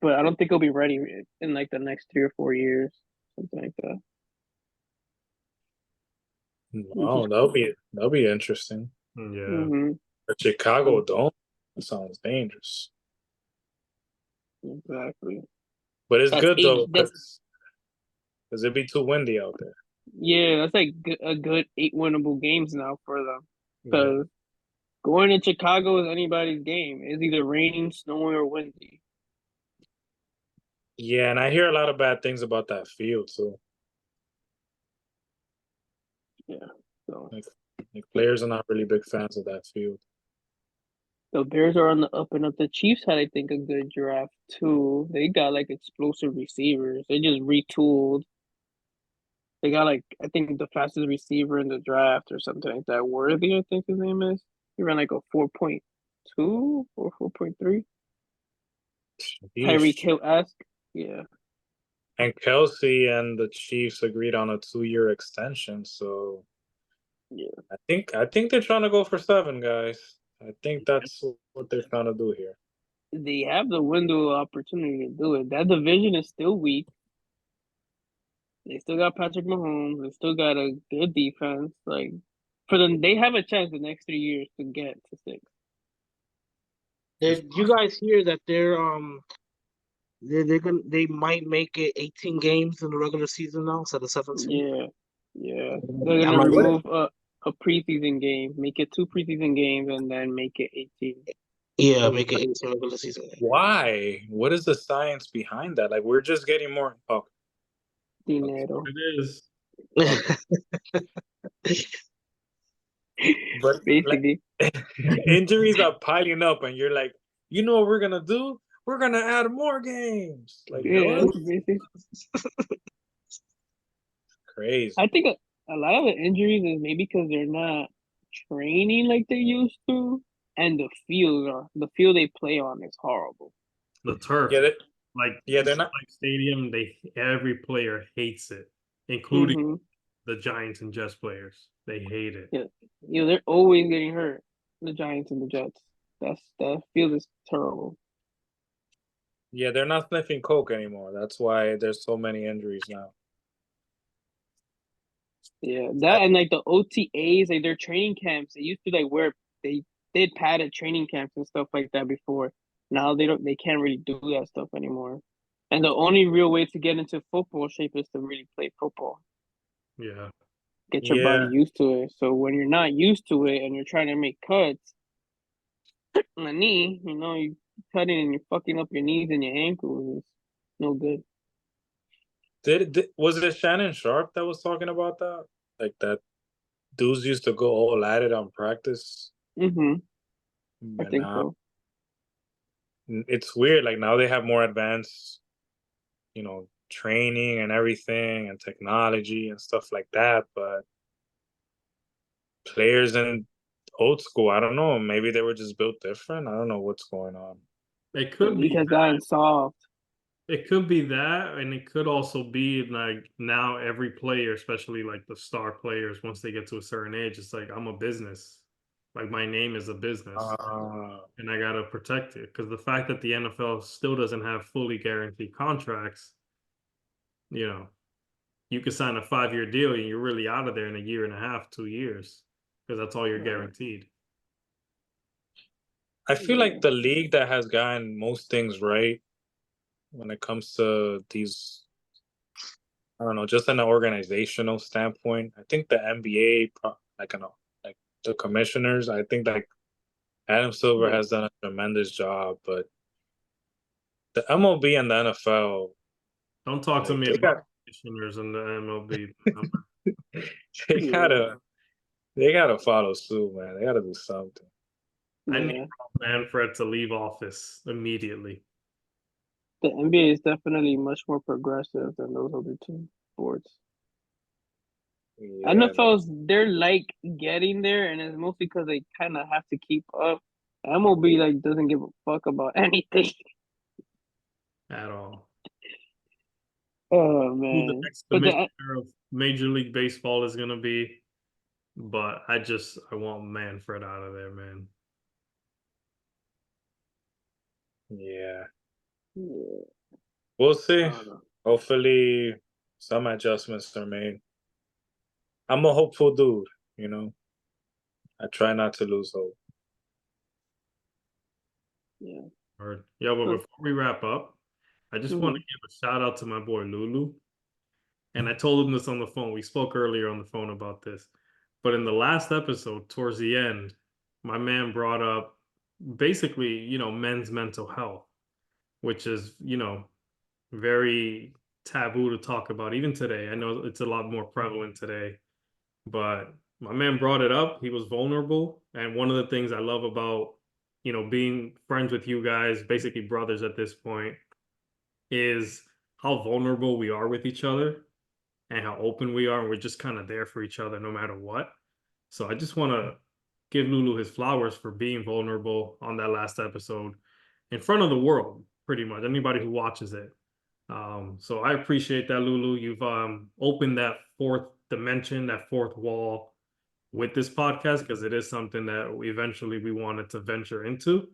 Speaker 2: But I don't think it'll be ready in like the next 3 or 4 years, something like that. Which is
Speaker 5: Wow, that'll be interesting.
Speaker 1: Yeah,
Speaker 2: mm-hmm.
Speaker 5: The Chicago Dome, that sounds dangerous.
Speaker 2: Exactly.
Speaker 5: But it's
Speaker 2: That's
Speaker 5: good
Speaker 2: eight.
Speaker 5: though,
Speaker 2: That's
Speaker 5: because it'd be too windy out there.
Speaker 2: yeah. That's like a good 8 winnable games now for them.
Speaker 1: yeah.
Speaker 2: Because going to Chicago is anybody's game. It's either raining, snowing, or windy.
Speaker 5: Yeah, and I hear a lot of bad things about that field too.
Speaker 2: Yeah. So
Speaker 5: Like players are not really big fans of that field.
Speaker 2: the Bears are on the up and up. The Chiefs had, I think, a good draft too. They got like explosive receivers. They just retooled. They got like I think the fastest receiver in the draft or something like that. Worthy, I think his name is. He ran like a 4.2 or 4.3. Tyreek
Speaker 5: Yeesh.
Speaker 2: Hill-esque. Yeah.
Speaker 5: And Kelsey and the Chiefs agreed on a 2-year extension, so
Speaker 2: Yeah.
Speaker 5: I think they're trying to go for 7, guys. I think that's what they're trying to do here.
Speaker 2: They have the window of opportunity to do it. That division is still weak. They still got Patrick Mahomes. They still got a good defense. Like for them, they have a chance the next 3 years to get to 6.
Speaker 4: Did you guys hear that they might make it 18 games in the regular season now instead of 17?
Speaker 2: Yeah, yeah. They're
Speaker 3: I'm
Speaker 2: gonna
Speaker 3: like, what?
Speaker 2: remove a preseason game, make it 2 preseason games, and then make it 18.
Speaker 4: Yeah, make it 18 regular season.
Speaker 5: Why? What is the science behind that? Like we're just getting more. Oh,
Speaker 2: Dinero.
Speaker 1: It is.
Speaker 5: but like
Speaker 2: Basically,
Speaker 5: injuries are piling up, and you're like, you know what we're gonna do? We're gonna add more games. Like
Speaker 2: yeah,
Speaker 5: what?
Speaker 2: basically.
Speaker 5: Crazy.
Speaker 2: I think a lot of the injuries is maybe because they're not training like they used to, and the field they play on is horrible.
Speaker 1: The turf,
Speaker 5: Yeah,
Speaker 1: like
Speaker 5: yeah, they're not.
Speaker 1: like stadium, every player hates it, including
Speaker 2: Mm-hmm.
Speaker 1: the Giants and Jets players. They hate it.
Speaker 2: Yeah, they're always getting hurt. The Giants and the Jets. That field is terrible.
Speaker 5: Yeah, they're not sniffing coke anymore. That's why there's so many injuries now.
Speaker 2: Yeah, that and like the OTAs, like their training camps. They used to like wear they did padded training camps and stuff like that before. Now they can't really do that stuff anymore. And the only real way to get into football shape is to really play football.
Speaker 1: Yeah.
Speaker 2: Get your body
Speaker 5: Yeah,
Speaker 2: used to it. So when you're not used to it and you're trying to make cuts on a knee, you cutting and you're fucking up your knees and your ankles. It's no good.
Speaker 5: was it Shannon Sharp that was talking about that? Like that dudes used to go all at it on practice,
Speaker 2: Mm-hmm. I
Speaker 5: and
Speaker 2: think
Speaker 5: now
Speaker 2: so.
Speaker 5: it's weird. Like now they have more advanced, training and everything and technology and stuff like that. But players in old school, I don't know. Maybe they were just built different. I don't know what's going on.
Speaker 1: It
Speaker 2: Yeah,
Speaker 1: could be
Speaker 2: because that
Speaker 1: that.
Speaker 2: is soft.
Speaker 1: It could be that, and it could also be like now every player, especially like the star players, once they get to a certain age, it's like I'm a business. Like my name is a business,
Speaker 5: Uh,
Speaker 1: and I gotta protect it. Because the fact that the NFL still doesn't have fully guaranteed contracts, you know, you could sign a 5-year deal and you're really out of there in a year and a half, 2 years, because that's all you're
Speaker 2: Right.
Speaker 1: guaranteed.
Speaker 5: I feel
Speaker 2: Yeah.
Speaker 5: like the league that has gotten most things right when it comes to these, I don't know, just in an organizational standpoint. I think the NBA, like, like the commissioners, I think like Adam Silver
Speaker 2: Yeah.
Speaker 5: has done a tremendous job, but the MLB and the NFL,
Speaker 1: Don't talk to
Speaker 5: like
Speaker 1: me about commissioners in the MLB.
Speaker 5: they
Speaker 2: Yeah.
Speaker 5: gotta, they gotta follow suit, man. They gotta do something.
Speaker 1: I need
Speaker 2: Yeah.
Speaker 1: Manfred to leave office immediately.
Speaker 2: The NBA is definitely much more progressive than those other two sports.
Speaker 5: Yeah, man.
Speaker 2: NFL's they're like getting there, and it's mostly because they kind of have to keep up. MLB like doesn't give a fuck about anything.
Speaker 1: At all.
Speaker 2: Oh
Speaker 1: Who the
Speaker 2: man,
Speaker 1: next
Speaker 2: but the
Speaker 1: commissioner of Major League Baseball is gonna be, but I want Manfred out of there, man.
Speaker 5: Yeah,
Speaker 2: yeah,
Speaker 5: we'll
Speaker 2: I
Speaker 5: see.
Speaker 2: don't know.
Speaker 5: Hopefully, some adjustments are made. I'm a hopeful dude, you know. I try not to lose hope.
Speaker 2: Yeah.
Speaker 1: Or yeah, but before we wrap up, I just want to
Speaker 2: Mm-hmm.
Speaker 1: give a shout out to my boy Lulu. And I told him this on the phone. We spoke earlier on the phone about this. But in the last episode, towards the end, my man brought up basically, men's mental health, which is, very taboo to talk about even today. I know it's a lot more prevalent today, but my man brought it up. He was vulnerable. And one of the things I love about, being friends with you guys, basically brothers at this point, is how vulnerable we are with each other and how open we are. And we're just kind of there for each other no matter what. So I just want to give Lulu his flowers for being vulnerable on that last episode in front of the world. pretty much anybody who watches it. So I appreciate that, Lulu. You've opened that fourth dimension, that fourth wall with this podcast, because it is something that we wanted to venture into.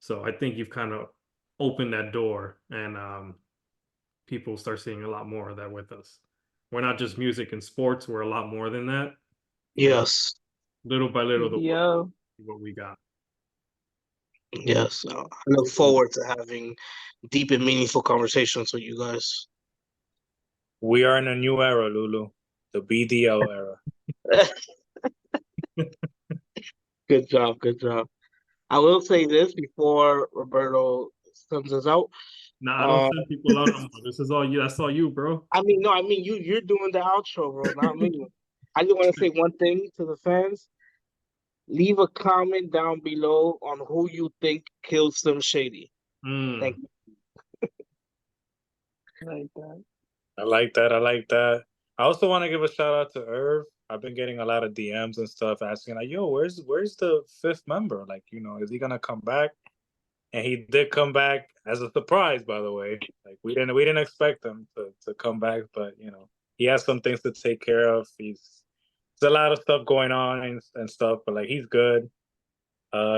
Speaker 1: So I think you've kind of opened that door, and people start seeing a lot more of that with us. We're not just music and sports, we're a lot more than that.
Speaker 4: Yes.
Speaker 1: Little by little, the
Speaker 2: Yeah.
Speaker 1: what we got.
Speaker 4: Yes. I look forward to having deep and meaningful conversations with you guys.
Speaker 5: We are in a new era, Lulu. The BDL era.
Speaker 4: Good job. Good job. I will say this before Roberto sends us out.
Speaker 1: Nah, I don't send people out no more. This is all you. That's all you, bro.
Speaker 4: I mean, no, I mean you're doing the outro, bro, not me. I just want to say one thing to the fans. Leave a comment down below on who you think killed Slim Shady. Thank you.
Speaker 2: Like that.
Speaker 5: I like that. I like that. I also want to give a shout out to Irv. I've been getting a lot of DMs and stuff asking like, "Yo, where's the fifth member? Like, is he gonna come back?" And he did come back as a surprise, by the way. Like we didn't expect him to come back, but he has some things to take care of. There's a lot of stuff going on and stuff, but like he's good.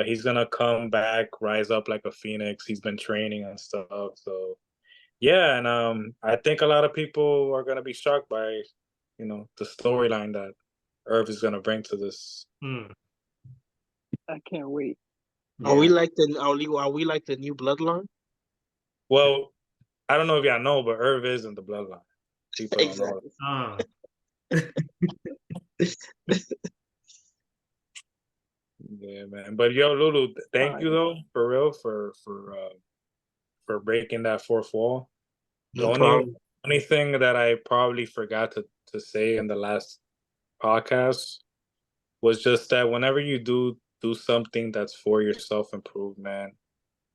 Speaker 5: He's gonna come back, rise up like a phoenix. He's been training and stuff, so yeah. And I think a lot of people are gonna be shocked by, the storyline that Irv is gonna bring to this.
Speaker 2: I can't wait.
Speaker 4: Are we like the new bloodline?
Speaker 5: Well, I don't know if y'all know, but Irv is in the bloodline. People don't know. Yeah, man. But yo, Lulu, thank you though, for real, for breaking that fourth wall.
Speaker 4: No problem.
Speaker 5: Only thing that I probably forgot to say in the last podcast was just that whenever you do something that's for your self improvement,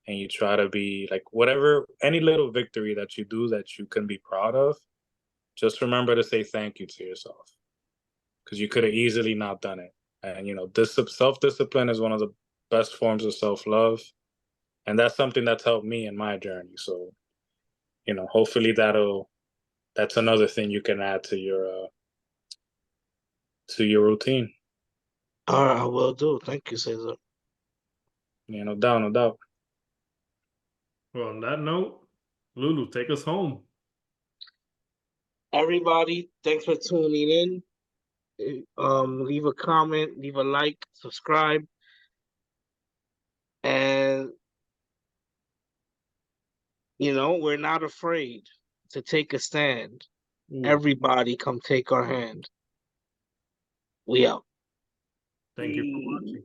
Speaker 5: and you try to be like whatever, any little victory that you do that you can be proud of, just remember to say thank you to yourself, because you could have easily not done it. And this self-discipline is one of the best forms of self-love, and that's something that's helped me in my journey. So hopefully that's another thing you can add to your routine.
Speaker 4: All right, I will do. Thank you, Cesar.
Speaker 5: Yeah, no doubt, no doubt.
Speaker 1: Well, on that note, Lulu, take us home.
Speaker 4: Everybody, thanks for tuning in. Leave a comment, leave a like, subscribe, and we're not afraid to take a stand. Everybody, come take our hand. We out.
Speaker 1: Thank you for watching.